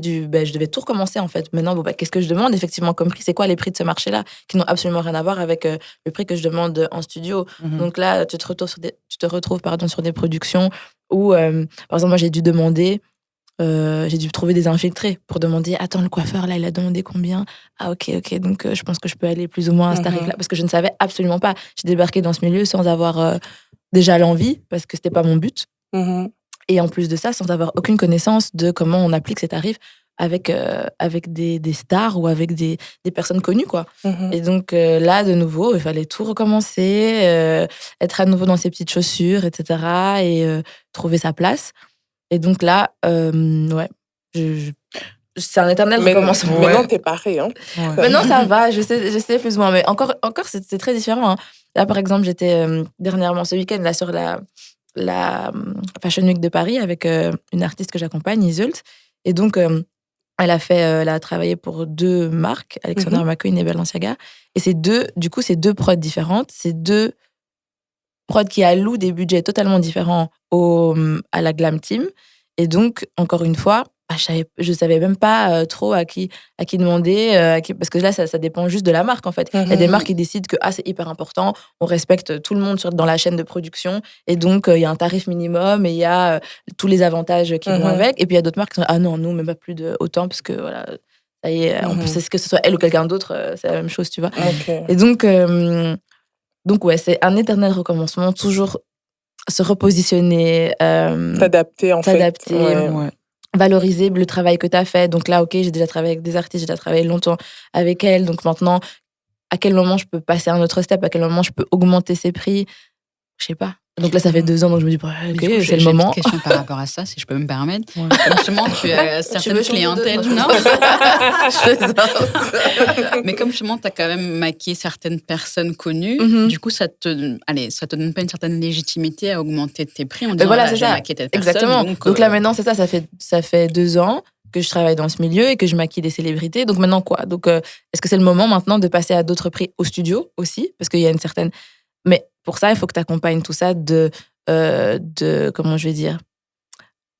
D: devais tout recommencer en fait. Maintenant, qu'est-ce que je demande effectivement comme prix? C'est quoi les prix de ce marché-là qui n'ont absolument rien à voir avec le prix que je demande en studio? Donc là, tu te retrouves sur des productions où, par exemple, moi j'ai dû trouver des infiltrés pour demander, attends, le coiffeur, là, il a demandé combien? Ah, ok, donc je pense que je peux aller plus ou moins à ce tarif-là, parce que je ne savais absolument pas. J'ai débarqué dans ce milieu sans avoir déjà l'envie, parce que c'était pas mon but. Et en plus de ça, sans avoir aucune connaissance de comment on applique ces tarifs avec des stars ou avec des personnes connues, quoi. Et donc là, de nouveau, il fallait tout recommencer, être à nouveau dans ses petites chaussures, etc. et trouver sa place. Et donc là, c'est un éternel recommencement.
E: Maintenant, t'es paré, hein.
D: Maintenant, ça va, je sais plus ou moins. Mais encore c'est très différent. Hein. Là, par exemple, j'étais dernièrement ce week-end là, sur la Fashion Week de Paris avec une artiste que j'accompagne, Iseult. Et donc, elle a travaillé pour 2 marques, Alexander McQueen et Balenciaga. Et c'est deux prods différentes. C'est 2 prods qui allouent des budgets totalement différents à la Glam Team. Et donc, encore une fois, je savais même pas trop à qui demander, parce que là, ça dépend juste de la marque, en fait. Il y a des marques qui décident que c'est hyper important, on respecte tout le monde dans la chaîne de production, et donc il y a un tarif minimum, et il y a tous les avantages qui vont avec. Et puis, il y a d'autres marques qui sont non, nous, même pas plus de autant, parce que voilà, ça y est, on peut, que ce soit elle ou quelqu'un d'autre, c'est la même chose, tu vois. Et donc, ouais, c'est un éternel recommencement, toujours se repositionner,
E: s'adapter,
D: valoriser le travail que tu as fait. Donc là, j'ai déjà travaillé avec des artistes, j'ai déjà travaillé longtemps avec elles. Donc maintenant, à quel moment je peux passer à un autre step, à quel moment je peux augmenter ses prix? Je sais pas. Donc là, ça fait 2 ans, donc je me dis, c'est le moment.
C: J'ai une question par rapport à ça, si je peux me permettre. Comme justement, tu as certaines clientèles. Non, mais comme justement, tu as quand même maquillé certaines personnes connues, du coup, ça te donne pas une certaine légitimité à augmenter tes prix en disant,
D: voilà, c'est
C: j'ai
D: ça.
C: maquillé telle personne.
D: Exactement. Donc là, maintenant, c'est ça, ça fait 2 ans que je travaille dans ce milieu et que je maquille des célébrités. Donc maintenant, quoi? Donc, est-ce que c'est le moment maintenant de passer à d'autres prix au studio aussi? Parce qu'il y a une certaine... Mais pour ça, il faut que tu accompagnes tout ça de comment je vais dire,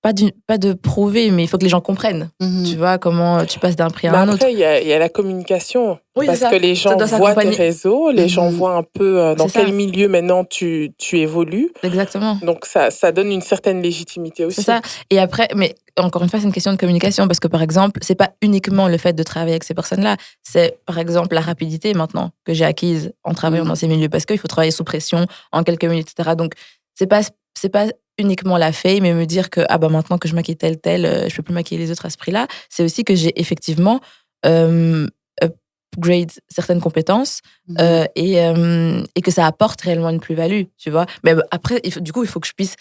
D: pas de prouver, mais il faut que les gens comprennent. Tu vois, comment tu passes d'un prix à un autre.
E: Après, il y a la communication.
D: Oui,
E: parce que les gens voient tes réseaux, les gens voient un peu dans quel milieu maintenant tu évolues.
D: Exactement.
E: Donc, ça donne une certaine légitimité aussi.
D: C'est ça. Et après, mais encore une fois, c'est une question de communication. Parce que, par exemple, c'est pas uniquement le fait de travailler avec ces personnes-là. C'est, par exemple, la rapidité maintenant que j'ai acquise en travaillant dans ces milieux. Parce qu'il faut travailler sous pression en quelques minutes, etc. Donc, c'est pas uniquement la fame, mais me dire que maintenant que je maquille tel, je peux plus maquiller les autres à ce prix-là. C'est aussi que j'ai effectivement upgrade certaines compétences et que ça apporte réellement une plus-value, tu vois. Mais après, il faut que je puisse,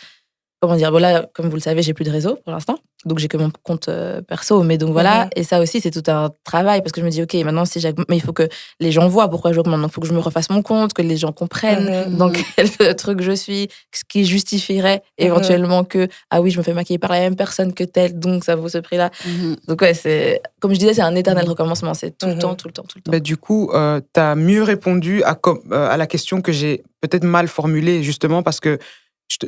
D: comment dire, voilà, comme vous le savez, j'ai plus de réseau pour l'instant, donc j'ai que mon compte perso, mais donc voilà, et ça aussi c'est tout un travail, parce que je me dis ok, maintenant mais il faut que les gens voient pourquoi j'augmente, donc il faut que je me refasse mon compte, que les gens comprennent dans quel truc je suis, ce qui justifierait éventuellement que oui, je me fais maquiller par la même personne que telle, donc ça vaut ce prix-là. Donc ouais, c'est, comme je disais, c'est un éternel recommencement, c'est tout le temps.
B: Bah, du coup, tu as mieux répondu à la question que j'ai peut-être mal formulée, justement parce que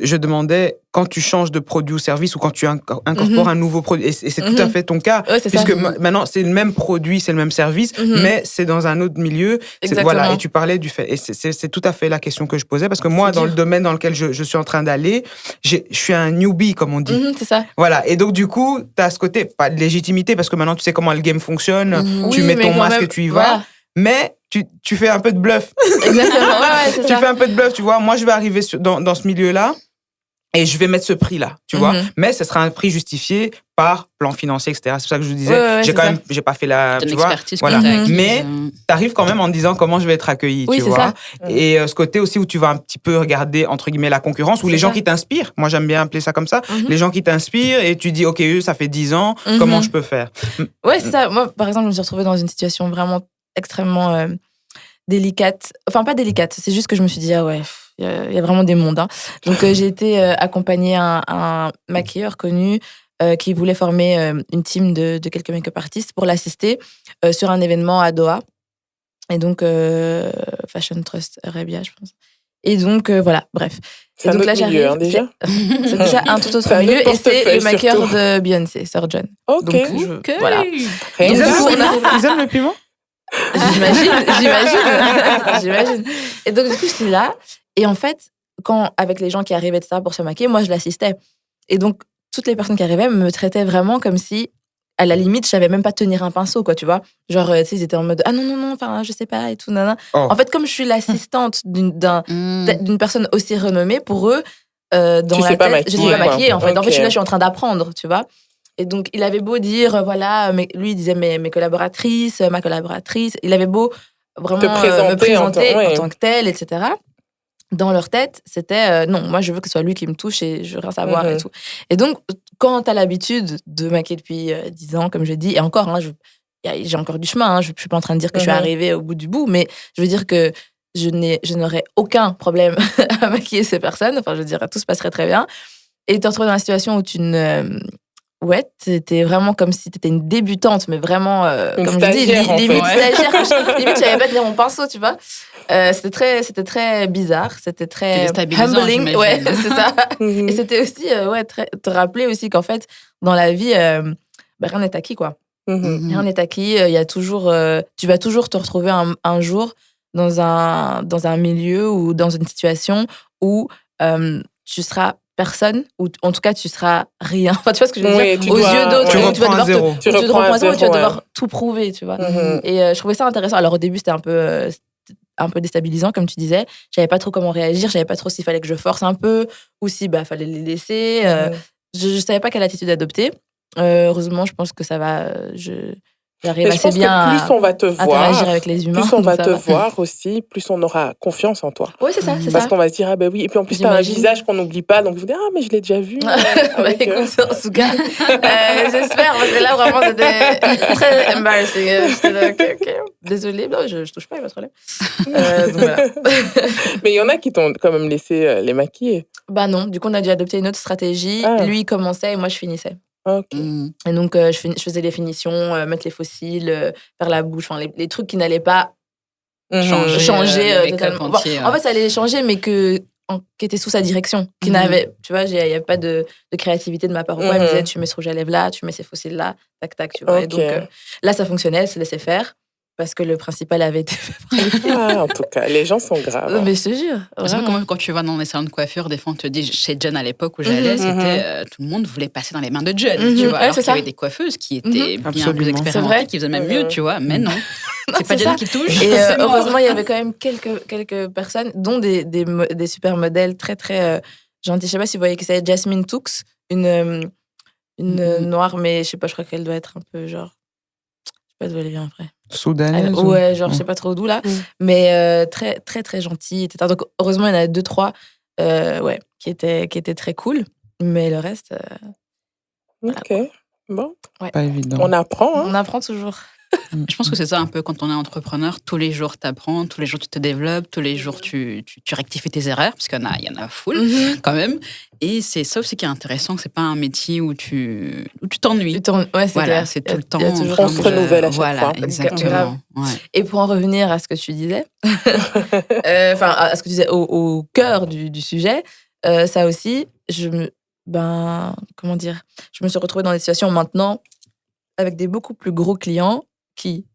B: je demandais quand tu changes de produit ou service ou quand tu incorpores un nouveau produit. Et c'est tout à fait ton cas.
D: Ouais,
B: puisque maintenant, c'est le même produit, c'est le même service, mais c'est dans un autre milieu. Voilà, et tu parlais du fait. Et c'est tout à fait la question que je posais. Parce que moi, dans le domaine dans lequel je suis en train d'aller, je suis un newbie, comme on dit.
D: C'est ça.
B: Voilà. Et donc, du coup, tu as ce côté, pas de légitimité, parce que maintenant, tu sais comment le game fonctionne. Tu mets ton masque et tu y vas. Voilà. Mais tu fais un peu de bluff.
D: Exactement, c'est ça.
B: Tu fais un peu de bluff, tu vois. Moi, je vais arriver dans ce milieu-là et je vais mettre ce prix-là, tu vois. Mais ce sera un prix justifié par plan financier, etc. C'est pour ça que je vous disais, j'ai pas fait la,
C: Ton
B: tu vois,
C: expertise
B: voilà.
C: que t'as acquise.
B: Mais t'arrives quand même en te disant comment je vais être accueilli,
D: Oui,
B: tu
D: c'est
B: vois.
D: ça.
B: Et ce côté aussi où tu vas un petit peu regarder, entre guillemets, la concurrence, ou les gens qui t'inspirent. Moi, j'aime bien appeler ça comme ça. Les gens qui t'inspirent et tu dis, OK, eux, ça fait 10 ans, comment je peux faire?
D: Ouais, c'est ça. Moi, par exemple, je me suis retrouvée dans une situation vraiment extrêmement délicate. Enfin, pas délicate, c'est juste que je me suis dit, ah ouais, il y a vraiment des mondes. Hein. Donc, j'ai été accompagnée un maquilleur connu qui voulait former une team de quelques make-up artistes pour l'assister sur un événement à Doha. Et donc, Fashion Trust Arabia, je pense. Et donc, voilà, bref.
E: C'est un autre milieu, hein, déjà.
D: C'est déjà un tout autre
E: C'est un
D: milieu.
E: autre
D: Et c'est le maquilleur
E: surtout.
D: de Beyoncé, Sir John.
E: OK.
D: Donc, voilà.
E: Rien
B: Ils
E: que ça.
B: aiment le piment?
D: J'imagine. Et donc, du coup, j'étais là. Et en fait, avec les gens qui arrivaient, etc., pour se maquiller, moi, je l'assistais. Et donc, toutes les personnes qui arrivaient me traitaient vraiment comme si, à la limite, je savais même pas tenir un pinceau, quoi, tu vois. Genre, tu sais, ils étaient en mode, ah non, enfin, je sais pas, et tout, nanana.
B: Oh.
D: En fait, comme je suis l'assistante d'une personne aussi renommée, pour eux, dans
E: Tu
D: la
E: sais pas
D: tête, je sais
E: maquiller,
D: pas
E: quoi.
D: maquiller, en fait. En fait,
E: Ok.
D: je suis en train d'apprendre, tu vois. Et donc, il avait beau dire, voilà, lui, il disait mes collaboratrices, ma collaboratrice. Il avait beau vraiment
E: Te présenter
D: me présenter
E: ouais.
D: en tant que telle, etc. Dans leur tête, c'était non, moi, je veux que ce soit lui qui me touche et je veux rien savoir et tout. Et donc, quand tu as l'habitude de maquiller depuis 10 ans, comme je dis, et encore, hein, j'ai encore du chemin, hein, je ne suis pas en train de dire que je suis arrivée au bout du bout, mais je veux dire que je n'aurais aucun problème à maquiller ces personnes. Enfin, je veux dire, tout se passerait très bien. Et te retrouver dans la situation où tu ne... Ouais, t'étais vraiment comme si t'étais une débutante, mais vraiment, comme je dis,
E: stagiaire, en
D: limite
E: fait.
D: stagiaire. Limite, je savais pas tenir mon pinceau, tu vois. C'était très bizarre, c'était très
C: déstabilisant,
D: humbling.
C: j'imagine.
D: Ouais, c'est ça.
E: Mhm.
D: Et c'était aussi, te rappeler aussi qu'en fait, dans la vie, rien n'est acquis, quoi.
E: Mhm.
D: Rien n'est acquis. Il y a toujours, tu vas toujours te retrouver un jour dans un milieu ou dans une situation où tu seras personne, ou en tout cas, tu seras rien. Enfin, tu vois ce que je veux
E: Oui,
D: dire? Aux yeux d'autres,
B: Tu
D: tu vas
B: reprends à
D: devoir
B: zéro.
E: Tu
D: tu
E: reprends
D: reprends
E: à
D: à zéro et tu vas
E: zéro, ouais.
D: devoir tout prouver, tu vois.
E: Mhm.
D: Et je trouvais ça intéressant. Alors, au début, c'était un peu déstabilisant, comme tu disais. Je savais pas trop comment réagir, je savais pas trop s'il fallait que je force un peu, ou si fallait les laisser. Je savais pas quelle attitude adopter. Heureusement, je pense que ça va. J'arrive
E: Mais je
D: assez
E: pense
D: bien
E: que plus on va te
D: interagir
E: voir,
D: avec les humains.
E: plus on
D: donc
E: va
D: ça
E: te
D: va.
E: voir aussi, plus on aura confiance en toi.
D: Oui, c'est ça, c'est
E: Parce
D: ça.
E: qu'on va se dire, ah ben oui. Et puis en plus, tu as un
D: J'imagine.
E: visage qu'on n'oublie pas. Donc, vous dites, ah, mais je l'ai déjà vu. Avec,
D: Écoute, en tout cas, j'espère, parce que là, vraiment, c'était très embarrassing. J'étais là, ok. Désolée, non, je touche pas, il n'y a pas de problème. Donc voilà.
E: Mais il y en a qui t'ont quand même laissé les maquiller.
D: Bah non, du coup, on a dû adopter une autre stratégie.
E: Ah.
D: Lui, il commençait et moi, je finissais.
E: Ok.
D: Et donc, je faisais les finitions, mettre les fossiles, faire la bouche, enfin, les trucs qui n'allaient pas changer
C: le make-up
D: totalement.
C: entier,
D: En fait, ça allait les changer, mais qui étaient sous sa direction. Qui n'avait, tu vois, il n'y avait pas de créativité de ma part. Elle me disait, tu mets ce rouge à lèvres là, tu mets ces fossiles là, tac, tac, tu vois. Et
E: Ok.
D: donc, là, ça fonctionnait, elle se laissait faire. Parce que le principal avait été fait par lui.
E: Ah, en tout cas, les gens sont graves.
D: Mais je te jure.
C: C'est vrai
D: vraiment.
C: que quand tu vas dans les salons de coiffure, des fois on te dit, chez John à l'époque où j'allais, c'était tout le monde voulait passer dans les mains de John, tu vois.
D: Ouais,
C: Alors
D: c'est
C: qu'il y avait
D: ça.
C: des coiffeuses qui étaient bien plus
B: Absolument.
D: C'est
C: expérimentées,
D: vrai.
C: qui faisaient même mieux, tu vois. Mais non, c'est pas
D: c'est
C: John
D: ça.
C: qui touche.
D: Et
C: c'est mort.
D: heureusement, il y avait quand même quelques personnes, dont des super modèles très, très gentils. Je sais pas si vous voyez que c'est Jasmine Toux, une noire, mais je sais pas, je crois qu'elle doit être un peu genre. Je sais pas d'où elle vient après.
B: Soudanaise?
D: Ouais, genre, je sais pas trop d'où là. Mais très, très, très gentille, etc. Donc, heureusement, il y en a 2-3 qui étaient très cool. Mais le reste,
E: Ok. Bon,
B: Pas évident.
E: on apprend. Hein.
D: on apprend toujours.
C: Je pense que c'est ça un peu quand on est entrepreneur. Tous les jours, tu apprends, tous les jours, tu te développes, tous les jours, tu rectifies tes erreurs, parce qu'il y en a full quand même. Et c'est ça aussi qui est intéressant, que c'est pas un métier où tu t'ennuies.
D: Ouais, c'est
C: Voilà,
D: clair.
C: c'est
D: Il y a-
C: tout le temps.
D: il y a toujours
E: On se renouvelle à chaque
C: voilà,
E: fois.
C: exactement. Ouais.
D: Et pour en revenir à ce que tu disais, enfin, à ce que tu disais au cœur du sujet, ça aussi, comment dire, je me suis retrouvée dans des situations maintenant avec des beaucoup plus gros clients qui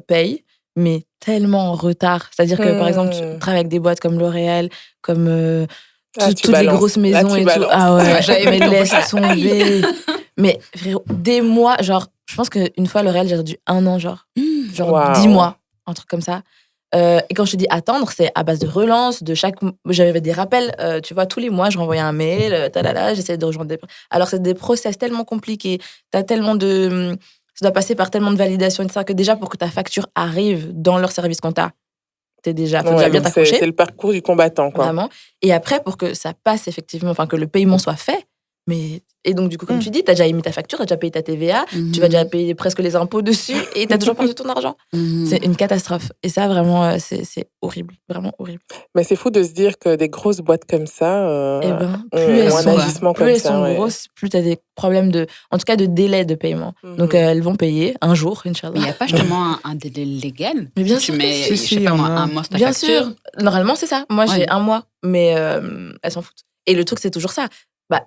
D: payent, mais tellement en retard. C'est-à-dire que, par exemple, tu travailles avec des boîtes comme L'Oréal, comme
E: Ah, tu
D: toutes les
E: balances.
D: grosses
E: Là,
D: maisons
E: tu
D: et tout.
E: balances.
D: Ah ouais,
C: J'avais
D: mais
C: compris
D: laisse
C: ça.
D: tomber. Mais frérot, des mois, genre, je pense qu'une fois, L'Oréal, j'ai perdu 1 an, genre
E: Waouh.
D: 10 mois, un truc comme ça. Et quand je te dis attendre, c'est à base de relance, j'avais des rappels, tu vois, tous les mois, je renvoyais un mail, j'essayais de rejoindre Alors, c'est des process tellement compliqués, ça doit passer par tellement de validation, etc., que déjà, pour que ta facture arrive dans leur service compta, faut déjà bien
E: donc
D: t'accrocher.
E: c'est le parcours du combattant, quoi.
D: Vraiment. Et après, pour que ça passe effectivement, que le paiement soit fait, et donc, du coup, comme tu dis, tu as déjà émis ta facture, tu as déjà payé ta TVA, tu vas déjà payer presque les impôts dessus et tu as toujours perdu ton argent. C'est une catastrophe. Et ça, vraiment, c'est horrible. Vraiment horrible.
E: Mais c'est fou de se dire que des grosses boîtes comme ça
D: plus
E: ont un agissement comme ça.
D: Plus elles sont grosses, plus tu as des problèmes en tout cas, de délai de paiement. Donc, elles vont payer un jour, Inch'Allah.
C: Mais il n'y a pas justement un délai légal?
D: Mais bien sûr.
C: Tu mets, je sais pas moi, un mois sur ta
D: bien
C: facture.
D: Sûr. Normalement, c'est ça. Moi, j'ai un mois, mais elles s'en foutent. Et le truc, c'est toujours ça.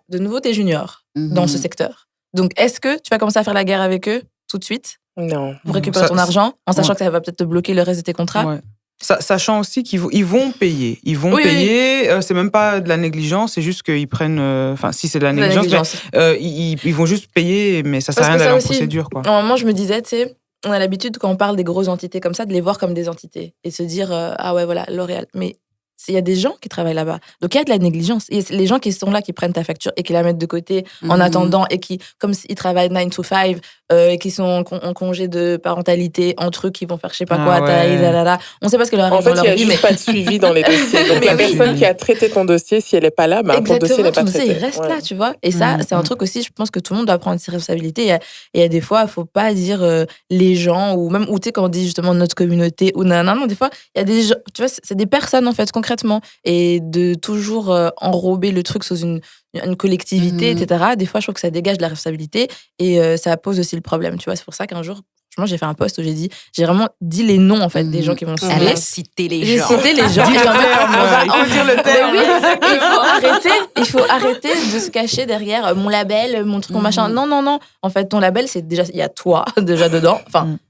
D: De nouveau, t'es junior dans ce secteur. Donc, est-ce que tu vas commencer à faire la guerre avec eux tout de suite?
E: Non.
D: Pour récupérer ton argent, en sachant que ça va peut-être te bloquer le reste de tes contrats?
B: Ouais. Sachant aussi qu'ils vont payer. Ils vont payer. C'est même pas de la négligence, c'est juste qu'ils prennent. Enfin, si c'est de la négligence. Ils vont juste payer, mais ça sert à rien d'aller en procédure, quoi.
D: Normalement, je me disais, tu sais, on a l'habitude, quand on parle des grosses entités comme ça, de les voir comme des entités et se dire, ah ouais, voilà, L'Oréal. Mais il y a des gens qui travaillent là-bas. Donc, il y a de la négligence. Et les gens qui sont là, qui prennent ta facture et qui la mettent de côté en attendant, et qui, comme s'ils travaillent 9 to 5, et qui sont en congé de parentalité, entre eux, qui vont faire je sais pas quoi, on sait pas ce que leur arrive dans leur vie.
E: En fait, il n'y a juste pas de suivi dans les dossiers. Donc, la personne qui a traité ton dossier, si elle n'est pas là, ton dossier n'est pas traité.
D: Il reste là, tu vois. Et ça, c'est un truc aussi, je pense que tout le monde doit prendre ses responsabilités. Et il y a des fois, il ne faut pas dire les gens, ou même, tu sais, quand on dit justement notre communauté, ou non, des fois, il y a des gens, tu vois, c'est des personnes, en fait, concrètement. Et de toujours enrober le truc sous une collectivité, etc. Des fois, je trouve que ça dégage de la responsabilité et ça pose aussi le problème, tu vois. C'est pour ça qu'un jour, franchement, j'ai fait un post où j'ai vraiment dit les noms, en fait, des gens qui vont
C: Elle a cité les gens.
D: J'ai cité les gens.
B: Il faut dire le terme.
D: Il faut arrêter de se cacher derrière mon label, mon truc, mon machin. Non. En fait, ton label, c'est déjà, il y a toi déjà dedans,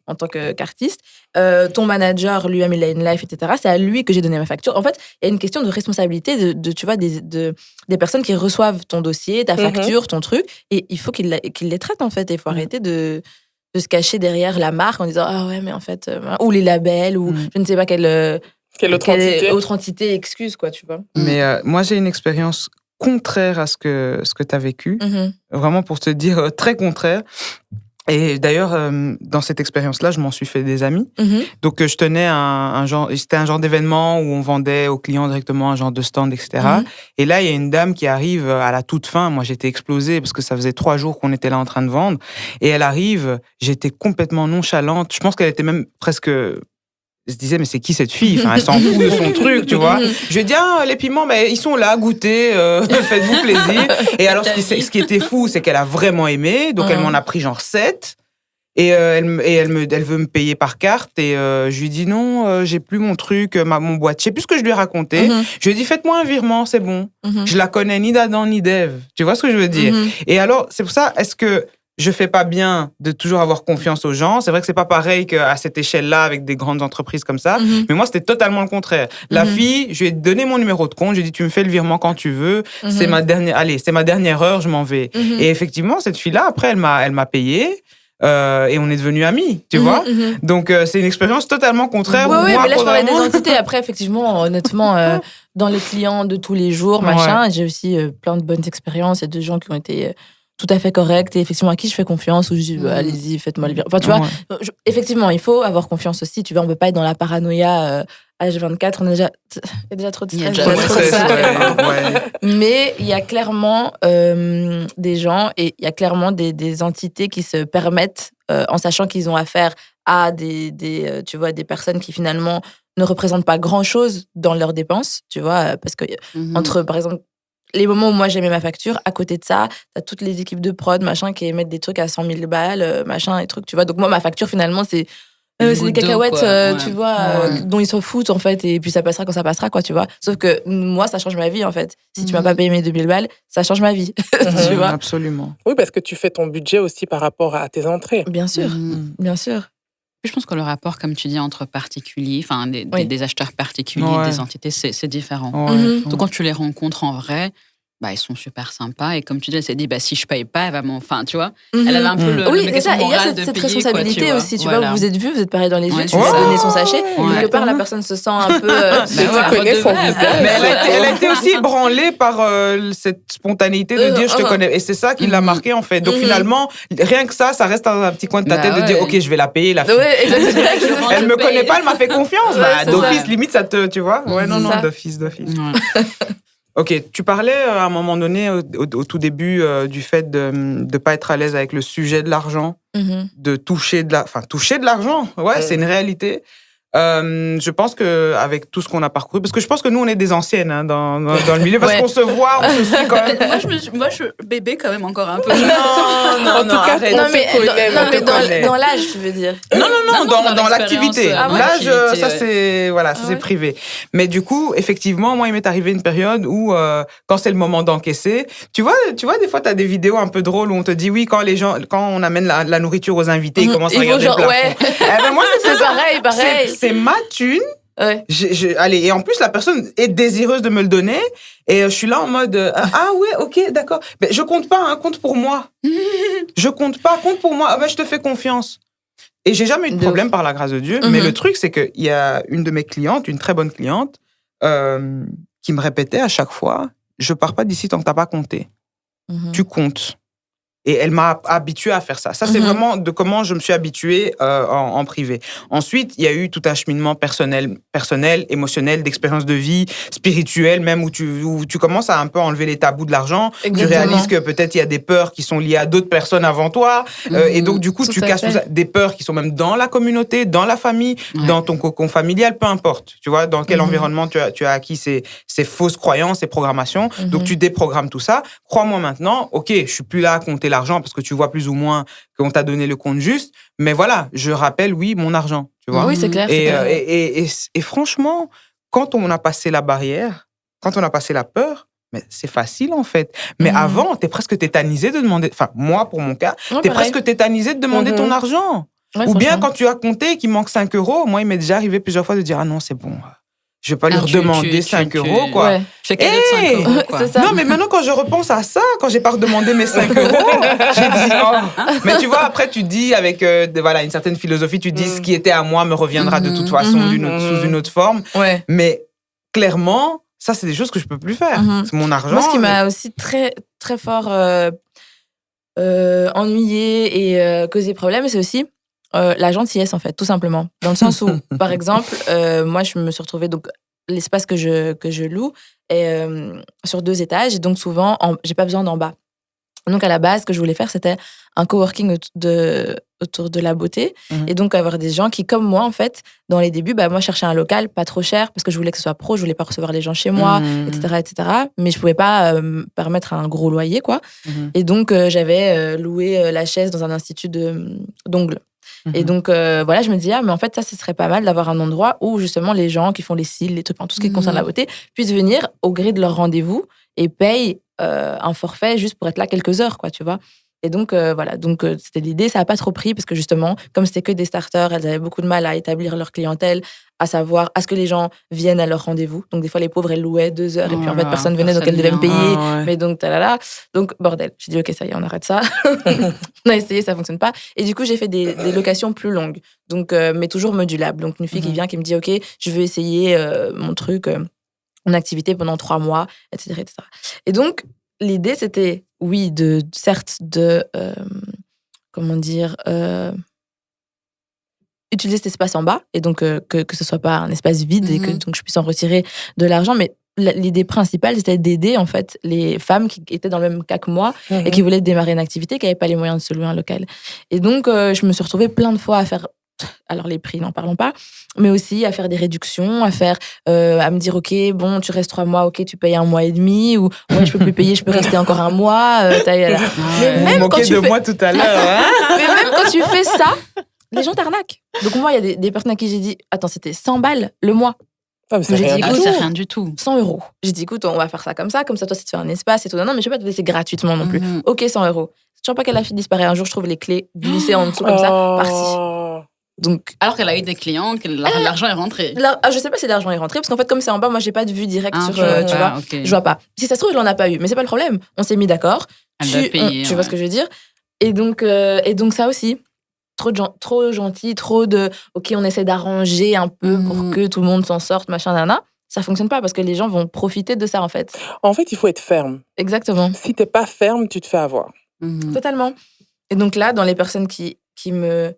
D: en tant qu'artiste. Ton manager, lui, il a une life, etc. C'est à lui que j'ai donné ma facture. En fait, il y a une question de responsabilité tu vois, des personnes qui reçoivent ton dossier, ta facture, ton truc, et il faut qu'ils les traitent, en fait. Et il faut arrêter de se cacher derrière la marque en disant ah ouais, mais en fait, ou les labels, ou je ne sais pas quelle autre entité excuse, quoi, tu vois.
B: Mais moi, j'ai une expérience contraire à ce que tu as vécu. Vraiment, pour te dire, très contraire. Et d'ailleurs, dans cette expérience-là, je m'en suis fait des amis. Donc, je tenais c'était un genre d'événement où on vendait aux clients directement un genre de stand, etc. Et là, il y a une dame qui arrive à la toute fin. Moi, j'étais explosée parce que ça faisait 3 jours qu'on était là en train de vendre. Et elle arrive, j'étais complètement nonchalante. Je pense qu'elle était même presque... Je se disais, mais c'est qui cette fille? Enfin, elle s'en fout de son truc, tu vois. Je lui ai dit, les piments, ils sont là, goûtez, faites-vous plaisir. Et alors, ce qui était fou, c'est qu'elle a vraiment aimé. Donc, elle m'en a pris genre 7. Et elle veut me payer par carte. Et je lui dis, non, j'ai plus mon truc, mon boîte. Je sais plus ce que je lui ai raconté. Je lui ai dit, faites-moi un virement, c'est bon. Je la connais ni d'Adam ni d'Ève. Tu vois ce que je veux dire? Et alors, c'est pour ça, est-ce que je fais pas bien de toujours avoir confiance aux gens? C'est vrai que c'est pas pareil qu'à cette échelle-là avec des grandes entreprises comme ça, mais moi c'était totalement le contraire. La fille, je lui ai donné mon numéro de compte, je lui ai dit tu me fais le virement quand tu veux, c'est ma dernière heure, je m'en vais. Et effectivement cette fille-là après elle m'a payé. Et on est devenus amis, tu vois. Donc c'est une expérience totalement contraire.
D: Oui, mais là je parlais des entités. Après effectivement, honnêtement, dans les clients de tous les jours, machin, j'ai aussi plein de bonnes expériences et de gens qui ont été tout à fait correct et effectivement à qui je fais confiance, ou je dis allez-y, faites-moi le virement. Enfin, tu vois, effectivement, il faut avoir confiance aussi. Tu vois, on peut pas être dans la paranoïa H24. Il y a déjà trop de stress. Mais il y a clairement des gens et il y a clairement des entités qui se permettent, en sachant qu'ils ont affaire à tu vois, des personnes qui finalement ne représentent pas grand-chose dans leurs dépenses, tu vois, parce que entre, par exemple, les moments où moi j'aimais ma facture, à côté de ça, t'as toutes les équipes de prod, machin, qui émettent des trucs à 100 000 balles, machin, et trucs, tu vois. Donc moi, ma facture, finalement, c'est des cacahuètes, tu vois, dont ils s'en foutent, en fait, et puis ça passera quand ça passera, quoi, tu vois. Sauf que moi, ça change ma vie, en fait. Si tu m'as pas payé mes 2000 balles, ça change ma vie, tu vois.
B: Absolument.
E: Oui, parce que tu fais ton budget aussi par rapport à tes entrées.
D: Bien sûr, bien sûr.
C: Je pense que le rapport, comme tu dis, entre particuliers, enfin des acheteurs particuliers, des entités, c'est différent. Donc quand tu les rencontres en vrai, ils sont super sympas. Et comme tu dis, elle s'est dit, si je paye pas, elle va enfin, tu vois.
D: Mhm.
C: Elle avait un peu le
D: Oui, c'est
C: mécanisme
D: ça. Et il y a
C: moral de
D: cette
C: payer,
D: responsabilité
C: quoi,
D: aussi. Tu
C: Voilà.
D: vois, vous vous êtes vus, vous êtes pareil dans les yeux,
C: Ouais,
D: tu lui
C: c'est
D: as
C: ça.
D: donné son sachet.
C: Ouais.
D: Quelque part, la personne se sent un peu.
E: Tu connais son visage.
B: Mais elle a été aussi ébranlée par cette spontanéité de dire je te connais. Et c'est ça qui l'a marqué en fait. Donc finalement, rien que ça reste dans un petit coin de ta tête de dire ok, je vais la payer la fille.
D: Ouais, exactement.
B: Elle me connaît pas, elle m'a fait confiance.
D: Ouais, c'est
B: D'office,
D: ça.
B: limite, ça te, tu vois. Ouais, non,
D: C'est
B: non,
D: ça.
B: d'office.
C: Ouais.
B: Ok, tu parlais à un moment donné, au tout début, du fait de ne pas être à l'aise avec le sujet de l'argent,
D: Mhm.
B: de toucher de l'argent. Ouais, c'est une réalité. Je pense qu'avec tout ce qu'on a parcouru, parce que je pense que nous, on est des anciennes dans le milieu, parce
D: Ouais.
B: qu'on se voit, on se suit quand même.
C: moi, je bébé quand même encore un peu.
E: En tout cas,
B: arrête.
D: Non,
E: on
D: mais,
E: te connaît,
D: dans,
E: on te connaît.
D: dans l'âge, tu veux dire.
B: Non, dans
C: l'expérience,
B: l'activité.
C: dans
B: L'âge,
C: l'activité,
B: ça,
C: ouais.
B: c'est, voilà, ça,
D: Ah
B: c'est
D: ouais.
B: privé. Mais du coup, effectivement, moi, il m'est arrivé une période où, quand c'est le moment d'encaisser, tu vois, des fois, t'as des vidéos un peu drôles où on te dit, oui, quand on amène la nourriture aux invités, ils commencent à
D: Ils vont
B: regarder le
D: genre,
B: plafond.
D: ouais.
B: Eh ben, moi,
D: C'est pareil.
B: c'est ma thune.
D: Ouais.
B: Allez, et en plus, la personne est désireuse de me le donner. Et je suis là en mode, ah ouais, ok, d'accord. Mais je compte pas, hein, compte pour moi. Je compte pas, compte pour moi. Ah ben, je te fais confiance. Et j'ai jamais eu de
D: De
B: problème
D: ouf.
B: par la grâce de Dieu.
D: Mhm.
B: Mais le truc, c'est qu'il y a une de mes clientes, une très bonne cliente, qui me répétait à chaque fois, je pars pas d'ici tant que t'as pas compté.
D: Mhm.
B: Tu comptes. Et elle m'a habitué à faire ça. Ça, c'est vraiment de comment je me suis habitué en privé. Ensuite, il y a eu tout un cheminement personnel, émotionnel, d'expérience de vie, spirituelle, même où tu commences à un peu enlever les tabous de l'argent.
D: Exactement.
B: Tu réalises que peut-être il y a des peurs qui sont liées à d'autres personnes avant toi. Et donc, du coup,
D: Tout
B: tu
D: à
B: casses
D: fait.
B: tout ça. Des peurs qui sont même dans la communauté, dans la famille,
C: Ouais.
B: dans ton cocon familial, peu importe. Tu vois, dans quel environnement tu as acquis ces fausses croyances, ces programmations. Donc, tu déprogrammes tout ça. Crois-moi maintenant, ok, je suis plus là à compter l'argent parce que tu vois plus ou moins qu'on t'a donné le compte juste. Mais voilà, je rappelle, oui, mon argent. Tu vois.
D: Oui, c'est clair. c'est
B: Et,
D: clair.
B: et franchement, quand on a passé la barrière, quand on a passé la peur, mais c'est facile en fait. Mais avant, t'es presque tétanisé de demander. Enfin, moi, pour mon cas,
D: Ouais,
B: t'es
D: pareil.
B: presque tétanisé de demander ton argent.
D: Ouais,
B: Ou bien
D: franchement.
B: quand tu as compté et qu'il manque 5 euros, moi, il m'est déjà arrivé plusieurs fois de dire ah non, c'est bon. Je vais pas lui redemander 5 euros, quoi.
D: Ouais.
C: Tu fais cadeau de 5 euros, quoi.
D: C'est ça.
B: Non, mais maintenant, quand je repense à ça, quand j'ai pas redemandé mes 5 euros, j'ai dit, oh. Mais tu vois, après, tu dis avec voilà, une certaine philosophie, tu dis ce qui était à moi me reviendra de toute façon sous une autre forme.
D: Ouais.
B: Mais clairement, ça, c'est des choses que je peux plus faire. C'est mon argent.
D: Moi, ce qui m'a aussi très, très fort ennuyé et causé problème, c'est aussi la gentillesse, en fait, tout simplement. Dans le sens où, par exemple, moi, je me suis retrouvée, donc, l'espace que je loue est sur 2 étages, et donc souvent, j'ai pas besoin d'en bas. Donc, à la base, ce que je voulais faire, c'était un coworking autour de la beauté. Et donc, avoir des gens qui, comme moi, en fait, dans les débuts, moi, je cherchais un local pas trop cher parce que je voulais que ce soit pro, je voulais pas recevoir les gens chez moi, etc. Mais je pouvais pas me permettre un gros loyer, quoi. Et donc, j'avais loué la chaise dans un institut d'ongles. Et donc, voilà, je me disais, mais en fait, ça, ce serait pas mal d'avoir un endroit où, justement, les gens qui font les cils, les trucs, tout ce qui concerne la beauté, puissent venir au gré de leur rendez-vous et payent un forfait juste pour être là quelques heures, quoi, tu vois. Et donc, voilà, donc c'était l'idée. Ça n'a pas trop pris parce que, justement, comme c'était que des starters, elles avaient beaucoup de mal à établir leur clientèle, à savoir à ce que les gens viennent à leur rendez-vous. Donc, des fois, les pauvres, elles louaient 2 heures et puis, en fait, personne venait, donc elles devaient me payer. Mais donc, talala. Donc, bordel. J'ai dit, OK, ça y est, on arrête ça. On a essayé, ça ne fonctionne pas. Et du coup, j'ai fait des locations plus longues, donc, mais toujours modulables. Donc, une fille qui vient, qui me dit, OK, je veux essayer mon truc, mon activité pendant 3 mois, etc., etc. Et donc, l'idée, c'était, oui, certes, comment dire, utiliser cet espace en bas, et donc que ce soit pas un espace vide et que donc je puisse en retirer de l'argent. Mais l'idée principale, c'était d'aider, en fait, les femmes qui étaient dans le même cas que moi et qui voulaient démarrer une activité, qui n'avaient pas les moyens de se louer un local. Et donc, je me suis retrouvée plein de fois à faire... Alors, les prix, n'en parlons pas, mais aussi à faire des réductions, à me dire, OK, bon, tu restes 3 mois, OK, tu payes 1 mois et demi, ou ouais, je peux plus payer, je peux rester encore 1 mois. Mais
B: Vous
D: même quand
B: moquez
D: tu
B: de
D: fais...
B: moi tout à l'heure, hein.
D: Mais même quand tu fais ça, les gens t'arnaquent. Donc, moi, il y a des personnes à qui j'ai dit, attends, c'était 100 balles le mois.
E: Ah, mais c'est
D: J'ai
E: rien
D: dit,
E: du
D: écoute,
E: tout.
C: C'est rien du tout.
D: 100 euros. J'ai dit, écoute, on va faire ça, comme ça, toi, ça te fait un espace et tout. Non, mais je vais pas te laisser gratuitement non plus. OK, 100 euros. Je ne sens pas que la fille disparaît. Un jour, je trouve les clés glissées en dessous, comme ça, parti. Donc,
C: Alors qu'elle a eu des clients, que l'argent est rentré.
D: je sais pas si l'argent est rentré, parce qu'en fait, comme c'est en bas, moi, j'ai pas de vue directe sur,
C: tu vois
D: tu vois.
C: okay.
D: Je vois pas. Si ça se trouve, il en a pas eu, mais c'est pas le problème. On s'est mis d'accord. Tu vois ce que je veux dire? Et donc ça aussi. Trop gentil, trop de OK, on essaie d'arranger un peu pour que tout le monde s'en sorte, machin, nana. Ça fonctionne pas parce que les gens vont profiter de ça, en fait.
E: En fait, il faut être ferme.
D: Exactement.
E: Si t'es pas ferme, tu te fais avoir.
D: Totalement. Et donc là, dans les personnes qui me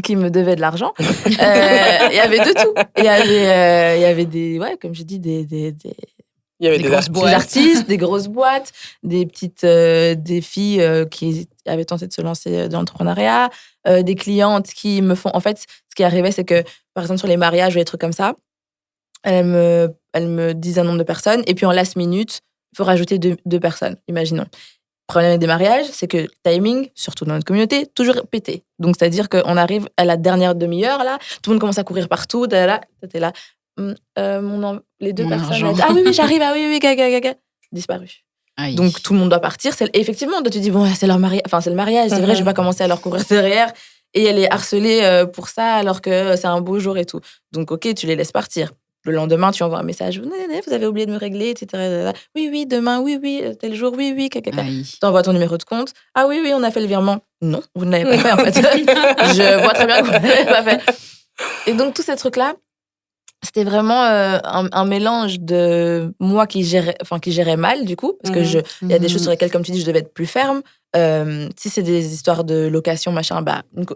D: devaient de l'argent, il y avait de tout. Il y avait des, ouais, comme je dis,
E: il y avait des
D: artistes, des grosses boîtes, des petites des filles qui avaient tenté de se lancer dans l'entrepreneuriat, des clientes qui me font... En fait, ce qui arrivait, c'est que, par exemple, sur les mariages ou des trucs comme ça, elles me disent un nombre de personnes, et puis en last minute, il faut rajouter deux personnes, imaginons. Le problème des mariages, c'est que le timing, surtout dans notre communauté, toujours pété. Donc, c'est-à-dire qu'on arrive à la dernière demi-heure, là, tout le monde commence à courir partout, t'es là, les deux personnes. Ah oui, j'arrive, ah oui, gaga, disparu.
C: Aïe.
D: Donc tout le monde doit partir. Et effectivement, tu te dis, bon, c'est leur mariage, enfin, c'est le mariage, c'est vrai, je vais pas commencer à leur courir derrière. Et elle est harcelée pour ça, alors que c'est un beau jour et tout. Donc, OK, tu les laisses partir. Le lendemain, tu envoies un message, vous avez oublié de me régler, etc. Oui, demain, oui, tel jour, oui, caca. Tu envoies ton numéro de compte. Ah oui, on a fait le virement. Non, vous ne l'avez pas fait, en fait. Je vois très bien que vous ne l'avez pas fait. Et donc, tous ces trucs-là, c'était vraiment un mélange de moi qui gérais mal, du coup, parce que il y a des choses sur lesquelles, comme tu dis, je devais être plus ferme. Si c'est des histoires de location, machin,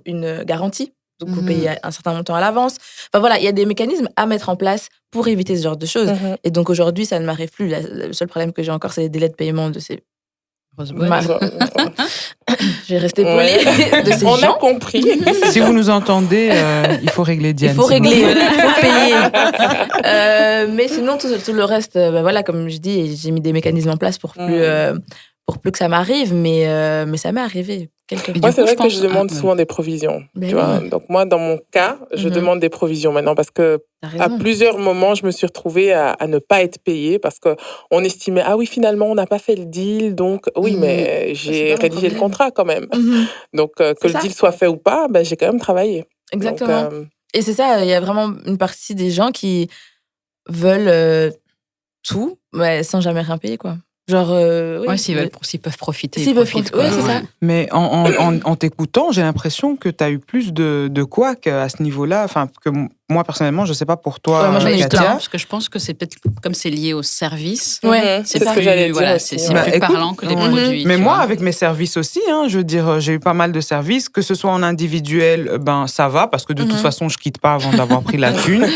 D: une garantie. Donc, vous payez un certain montant à l'avance. Enfin, voilà, il y a des mécanismes à mettre en place pour éviter ce genre de choses. Et donc, aujourd'hui, ça ne m'arrive plus. Le seul problème que j'ai encore, c'est les délais de paiement de ces... Je vais rester polie de ces
E: gens. On
D: a
E: compris.
B: Si vous nous entendez, il faut régler Diane.
D: Il faut régler, il faut payer. Mais sinon, tout le reste, voilà, comme je dis, j'ai mis des mécanismes en place pour plus que ça m'arrive, mais ça m'est arrivé.
E: Moi, c'est vrai que je demande souvent des provisions. Tu vois. Donc, moi, dans mon cas, je demande des provisions maintenant parce que à plusieurs moments, je me suis retrouvée à ne pas être payée parce qu'on estimait, ah oui, finalement, on n'a pas fait le deal. Donc, oui, mais j'ai rédigé le contrat quand même. Donc, que le deal soit fait ou pas, j'ai quand même travaillé.
D: Exactement. Donc, et c'est ça, il y a vraiment une partie des gens qui veulent tout, mais sans jamais rien payer, quoi. Genre,
C: s'ils peuvent profiter.
D: S'ils peuvent profiter, c'est ça.
B: Mais en t'écoutant, j'ai l'impression que tu as eu plus de couacs à ce niveau-là. Enfin, que moi, personnellement, je ne sais pas pour toi,
C: moi,
B: Katia.
C: Parce que je pense que c'est peut-être comme c'est lié au service.
E: C'est ce que j'allais dire.
C: C'est plus parlant que les produits.
B: Mais moi, avec mes services aussi, je veux dire, j'ai eu pas mal de services. Que ce soit en individuel, ça va, parce que de toute façon, je ne quitte pas avant d'avoir pris la thune.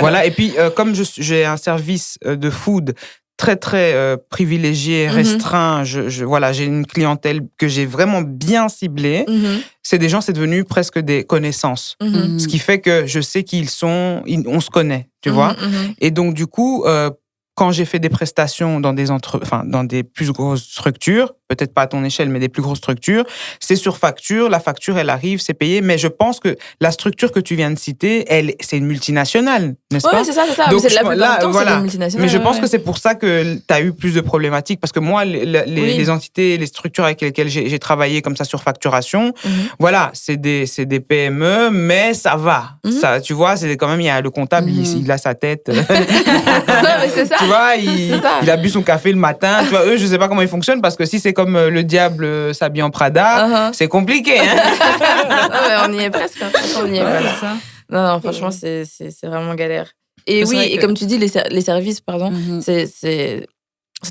B: Voilà. Et puis, comme j'ai un service de food très, très privilégié, restreint. Voilà, j'ai une clientèle que j'ai vraiment bien ciblée. C'est des gens, c'est devenu presque des connaissances. Ce qui fait que je sais qui ils sont, on se connaît, tu vois. Et donc, du coup, quand j'ai fait des prestations dans des plus grosses structures, peut-être pas à ton échelle, mais des plus grosses structures, c'est sur facture. La facture, elle arrive, c'est payé. Mais je pense que la structure que tu viens de citer, c'est une multinationale, n'est-ce pas?
D: Oui, c'est ça. Donc, c'est la plupart du temps, c'est une multinationale.
B: Mais je pense que c'est pour ça que tu as eu plus de problématiques. Parce que moi, les entités, les structures avec lesquelles j'ai travaillé comme ça sur facturation, voilà, c'est des PME, mais ça va. Ça, tu vois, c'est quand même, il y a le comptable, il a sa tête.
D: Non, mais c'est ça.
B: Tu vois, il a bu son café le matin. Tu vois, eux, je sais pas comment ils fonctionnent parce que si c'est comme le diable s'habille en Prada, c'est compliqué.
D: On y est presque. On y est presque. Non, franchement, c'est vraiment galère. Et oui, et comme tu dis, les services, pardon, c'est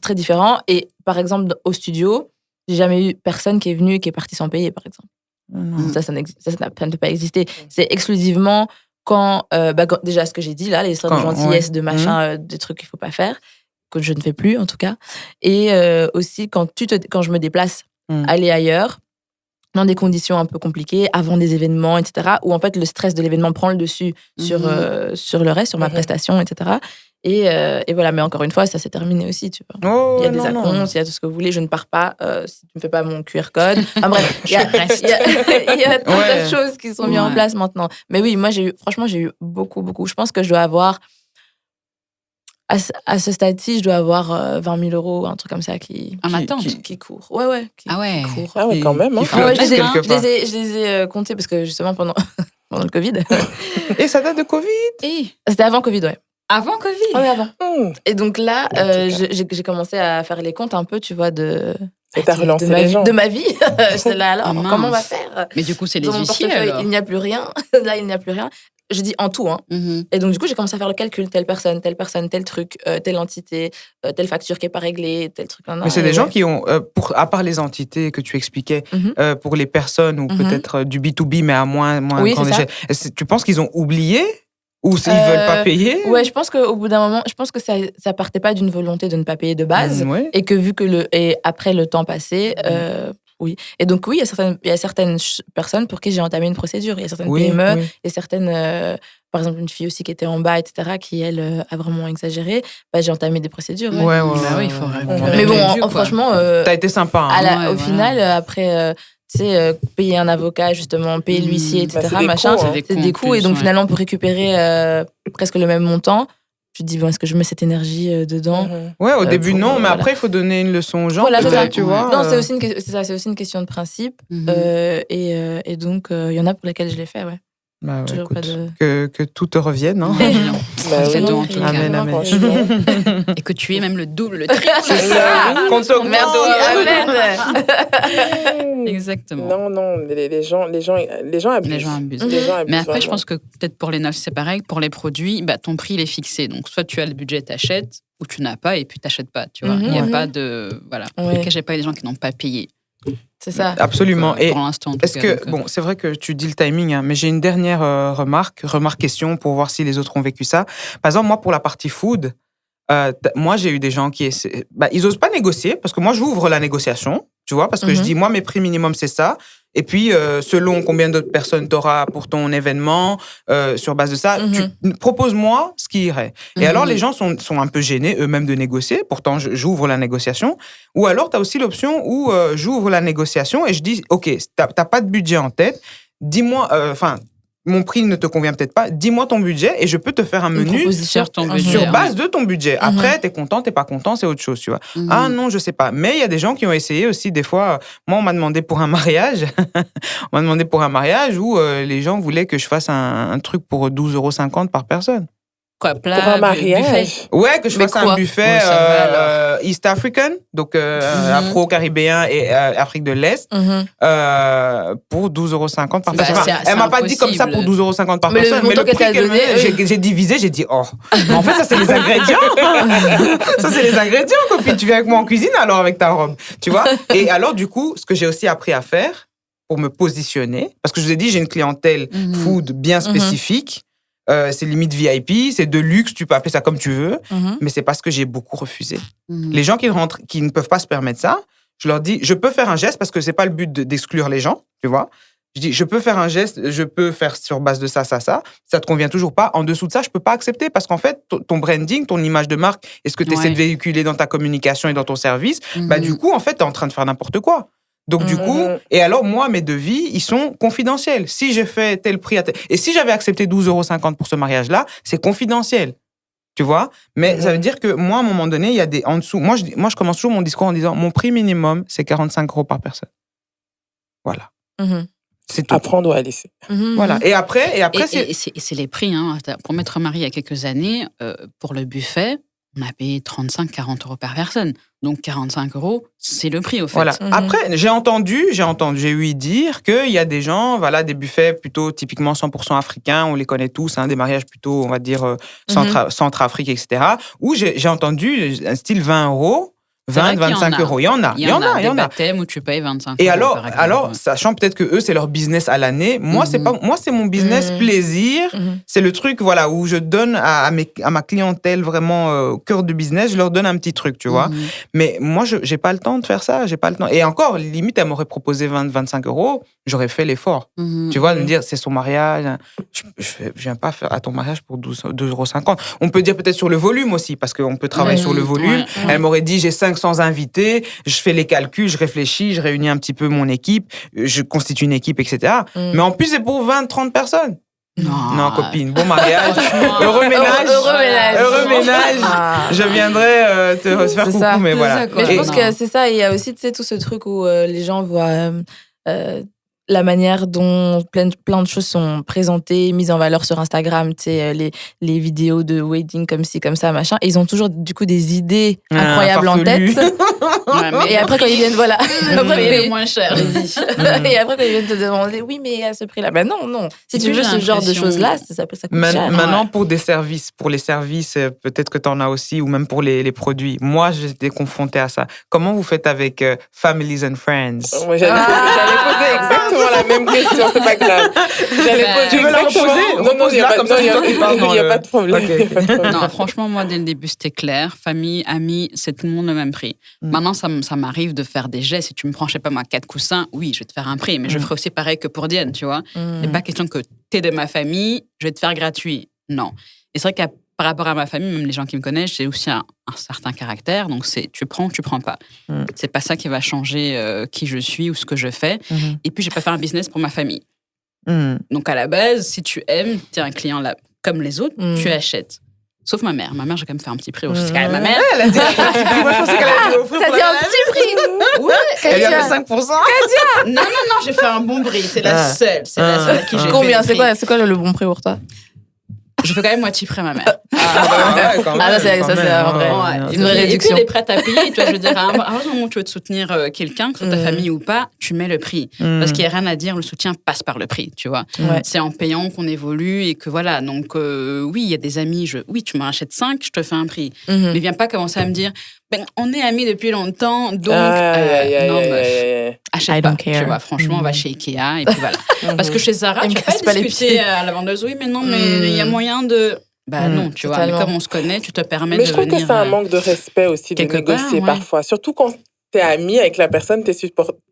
D: très différent. Et par exemple, au studio, j'ai jamais eu personne qui est venu et qui est parti sans payer, par exemple. Ça ne peut pas exister. C'est exclusivement quand déjà ce que j'ai dit là, les histoires de gentillesse, de machin, des trucs qu'il faut pas faire, que je ne fais plus en tout cas, et aussi quand je me déplace aller ailleurs dans des conditions un peu compliquées, avant des événements, etc., où en fait le stress de l'événement prend le dessus sur le reste, sur ma prestation, etc. Et voilà, mais encore une fois, ça s'est terminé aussi, tu vois. Il y a des acomptes, il y a tout ce que vous voulez, je ne pars pas si tu ne me fais pas mon QR code. Enfin bref, il y a plein de choses qui sont mises en place maintenant. Mais oui, moi, j'ai eu beaucoup. Je pense que je dois avoir, À ce stade-ci, je dois avoir 20 000 euros, un truc comme ça qui court. Ouais.
C: Ah ouais.
D: Court.
E: Ah ouais, quand même. Hein.
D: Je les ai comptés parce que justement pendant le Covid.
B: Et ça date de Covid?
D: C'était avant Covid, ouais.
C: Avant Covid?
D: Oui, avant. Et donc là, j'ai commencé à faire les comptes un peu, tu vois,
E: Et t'as relancé les gens.
D: de ma vie. J'étais là, alors, comment on va faire?
C: Mais du coup, c'est les
D: Dans mon
C: huissiers,
D: portefeuille,
C: alors.
D: il n'y a plus rien. Là, il n'y a plus rien. Je dis en tout, hein.
C: Mhm.
D: Et donc, du coup, j'ai commencé à faire le calcul. Telle personne, tel truc, telle entité, telle facture qui n'est pas réglée, tel truc.
B: Mais c'est des gens qui ont, à part les entités que tu expliquais, pour les personnes ou peut-être du B2B, mais à moins grande échelle, tu penses qu'ils ont oublié ou ils ne veulent pas payer?
D: Ouais, je pense qu'au bout d'un moment, je pense que ça partait pas d'une volonté de ne pas payer de base. Et que vu que après le temps passé, oui. Et donc, oui, il y a certaines personnes pour qui j'ai entamé une procédure. Il y a certaines PME, et certaines, par exemple, une fille aussi qui était en bas, etc., qui, elle, a vraiment exagéré. J'ai entamé des procédures.
C: Ouais, il faut
D: mais bon, franchement.
B: T'as été sympa. Hein.
D: Au final, après. Payer un avocat, justement, payer l'huissier, etc., c'est des coûts. Et donc, finalement, pour récupérer presque le même montant, tu te dis, est-ce que je mets cette énergie dedans?
B: Ouais, au début, non, mais après, il faut donner une leçon aux gens.
D: Voilà, c'est ça.
B: Tu vois.
D: Non, c'est aussi une question de principe. Et donc, il y en a pour lesquels je l'ai fait, ouais.
B: Bah ouais, écoute, que tout te revienne. Hein.
C: Amen. Et que tu aies même le double, le triple.
B: C'est ça. Qu'on t'augmente.
C: Amen. Exactement.
E: Non, les gens abusent.
C: Les gens abusent. Mais après, je pense que peut-être pour les neufs, c'est pareil. Pour les produits, ton prix, il est fixé. Donc, soit tu as le budget, t'achètes, ou tu n'as pas et puis t'achètes pas. Tu vois, il n'y a pas de... Voilà. En tout cas, j'ai pas des gens qui n'ont pas payé.
D: C'est ça.
B: Absolument.
C: Et pour l'instant,
B: est-ce que, bon, c'est vrai que tu dis le timing, hein, mais j'ai une dernière remarque question pour voir si les autres ont vécu ça. Par exemple, moi, pour la partie food, moi, j'ai eu des gens qui ils osent pas négocier parce que moi, j'ouvre la négociation, tu vois, parce que je dis, moi, mes prix minimum, c'est ça. Et puis, selon combien d'autres personnes tu auras pour ton événement, sur base de ça, propose-moi ce qui irait. Et alors, les gens sont un peu gênés eux-mêmes de négocier. Pourtant, j'ouvre la négociation. Ou alors, tu as aussi l'option où j'ouvre la négociation et je dis, OK, t'as pas de budget en tête, dis-moi, mon prix ne te convient peut-être pas, dis-moi ton budget et je peux te faire un menu sur base de ton budget. Après, t'es content, t'es pas content, c'est autre chose, tu vois. Ah non, je sais pas. Mais il y a des gens qui ont essayé aussi, des fois, moi, on m'a demandé pour un mariage, où les gens voulaient que je fasse un truc pour 12,50 € par personne.
C: Quoi, plat,
E: pour un mariage?
C: Buffet.
B: Ouais, que je fasse un buffet East African, donc afro-caribéen et Afrique de l'Est, pour 12,50 € par personne. Elle m'a pas dit comme ça pour 12,50 € par personne, mais le prix qu'elle donné, j'ai divisé, j'ai dit Mais en fait, ça c'est les ingrédients. Ça c'est les ingrédients, copine. Tu viens avec moi en cuisine alors avec ta robe, tu vois. Et alors du coup, ce que j'ai aussi appris à faire pour me positionner, parce que je vous ai dit, j'ai une clientèle food bien spécifique. C'est limite VIP, c'est de luxe, tu peux appeler ça comme tu veux, mais c'est parce que j'ai beaucoup refusé. Les gens qui ne peuvent pas se permettre ça, je leur dis, je peux faire un geste parce que c'est pas le but d'exclure les gens, tu vois. Je dis, je peux faire un geste, je peux faire sur base de ça te convient toujours pas. En dessous de ça, je peux pas accepter parce qu'en fait, ton branding, ton image de marque, et ce que tu essaies de véhiculer dans ta communication et dans ton service, du coup, en fait, tu es en train de faire n'importe quoi. Donc, du coup, et alors, moi, mes devis, ils sont confidentiels. Si j'ai fait tel prix et si j'avais accepté 12,50 € pour ce mariage-là, c'est confidentiel. Tu vois? Mais ça veut dire que moi, à un moment donné, il y a en dessous. Moi, je commence toujours mon discours en disant, mon prix minimum, c'est 45 € par personne. Voilà. C'est tout.
E: Après, on doit laisser.
B: Voilà. Et après,
C: c'est les prix. Hein. Pour m'être mariée il y a quelques années, pour le buffet, on a payé 35-40 € par personne. Donc 45 €, c'est le prix au fait.
B: Voilà. Après, j'ai eu dire qu'il y a des gens, voilà, des buffets plutôt typiquement 100% africains, on les connaît tous, hein, des mariages plutôt, on va dire, Centrafrique, etc. Où j'ai entendu un style 20 €. 20-25 €. Il y en a.
C: Il y en a des baptêmes où tu payes 25 €.
B: Et alors, sachant peut-être que eux, c'est leur business à l'année. Moi, c'est mon business plaisir. C'est le truc, voilà, où je donne à ma clientèle vraiment cœur de business, je leur donne un petit truc, tu vois. Mais moi, j'ai pas le temps de faire ça. J'ai pas le temps. Et encore, limite, elle m'aurait proposé 20-25 €. J'aurais fait l'effort. Tu vois, de me dire, c'est son mariage. Je viens pas faire à ton mariage pour 2,50 €. On peut dire peut-être sur le volume aussi, parce qu'on peut travailler sur le volume. Elle m'aurait dit, j'ai 500 invités, je fais les calculs, je réfléchis, je réunis un petit peu mon équipe, je constitue une équipe, etc. Mais en plus, c'est pour 20-30 personnes. Non, copine, bon mariage.
C: Franchement,
B: Heureux ménage.
D: Heureux ménage.
B: Heureux ménage.
D: Ah.
B: Je viendrai te faire
D: C'est
B: coucou,
D: ça.
B: mais
C: C'est
B: voilà.
C: ça, quoi.
D: Mais je
B: Et-
D: pense
C: non.
D: que c'est ça. Il y a aussi, tu sais, tout ce truc où les gens voient la manière dont plein de choses sont présentées, mises en valeur sur Instagram, tu sais, les vidéos de wedding comme ci, comme ça, machin. Et ils ont toujours, du coup, des idées incroyables en
B: farfelu.
D: tête. Et après, quand ils viennent, voilà. Après,
C: payer le moins cher.
D: Et après, quand ils viennent te demander, oui, mais à ce prix-là, ben non. Si
C: Et
D: tu
C: puis,
D: veux
C: j'ai
D: ce genre de
C: l'impression-
D: choses-là, ça coûte cher.
B: Maintenant, pour les services, peut-être que tu en as aussi, ou même pour les produits. Moi, j'étais confrontée à ça. Comment vous faites avec Families and Friends?
E: Moi, j'allais poser exactement la même question, c'est pas grave. J'allais
C: Bah,
E: poser
C: tu
B: veux la
E: exactement...
B: reposer?
E: Non, il n'y a
B: Repose-la,
E: pas
B: comme ça, c'est toi qui parles dans
E: il y a
B: le-
E: pas de problème.
B: Ok.
E: Il y a pas de problème.
C: Non, franchement, moi, dès le début, c'était clair. Famille, amis, c'est tout le monde le même prix. Maintenant, ça m'arrive de faire des gestes. Si tu me prends, je sais pas moi, 4 coussins, oui, je vais te faire un prix. Mais je ferai aussi pareil que pour Diane, tu vois. Il n'est pas question que tu es de ma famille, je vais te faire gratuit. Non. Et c'est vrai que par rapport à ma famille, même les gens qui me connaissent, j'ai aussi un certain caractère. Donc, c'est tu prends pas. C'est pas ça qui va changer qui je suis ou ce que je fais. Et puis, j'ai pas fait un business pour ma famille. Donc, à la base, si tu aimes, tu es un client là, comme les autres, tu achètes. Sauf ma mère. Ma mère, j'ai quand même fait un petit prix. C'est quand même ma mère.
B: Elle a dit un petit prix. Moi, je pensais qu'elle allait offrir
D: T'as
B: pour
D: dit
B: la
D: un
B: Noël.
D: petit prix. Ouais,
B: Elle lui a
D: Katia.
B: fait 5%.
C: Non, j'ai fait un bon prix. C'est la
B: Ah.
C: seule. C'est la seule à qui j'ai fait
D: Combien?
C: le
D: C'est
C: prix.
D: quoi le bon prix pour toi?
C: Je fais quand même moitié prix à ma mère.
B: Ah, ouais, quand
D: Ah,
B: même,
D: ça,
B: quand
D: c'est
B: même.
D: un vrai.
C: Ouais.
D: Une vraie
C: Et puis,
D: réduction.
C: elle est prête à payer. Tu vois, je veux dire, à un moment où tu veux te soutenir quelqu'un, que ce soit ta famille ou pas, tu mets le prix. Parce qu'il n'y a rien à dire, le soutien passe par le prix, tu vois.
D: Ouais.
C: C'est en payant qu'on évolue et que voilà. Donc, oui, il y a des amis, oui, tu m'en achètes 5, je te fais un prix. Mais viens pas commencer à me dire, on est amis depuis longtemps, donc, non, meuf, achète
D: I
C: pas.
D: don't care.
C: Tu vois, franchement, on va chez Ikea et puis voilà. Parce que chez Zara,
D: Elle
C: tu
D: me
C: peux pas
D: casse pas les
C: discuter
D: pieds.
C: à la vendeuse, oui, mais non, mais il y a moyen de... Bah non, tu vois,
D: totalement.
C: mais comme on se connaît, tu te permets
E: Mais
C: de
E: je trouve que
C: venir...
E: c'est un manque de respect aussi de
C: quelque part,
E: négocier
C: ouais.
E: parfois. Surtout quand t'es ami avec la personne, t'es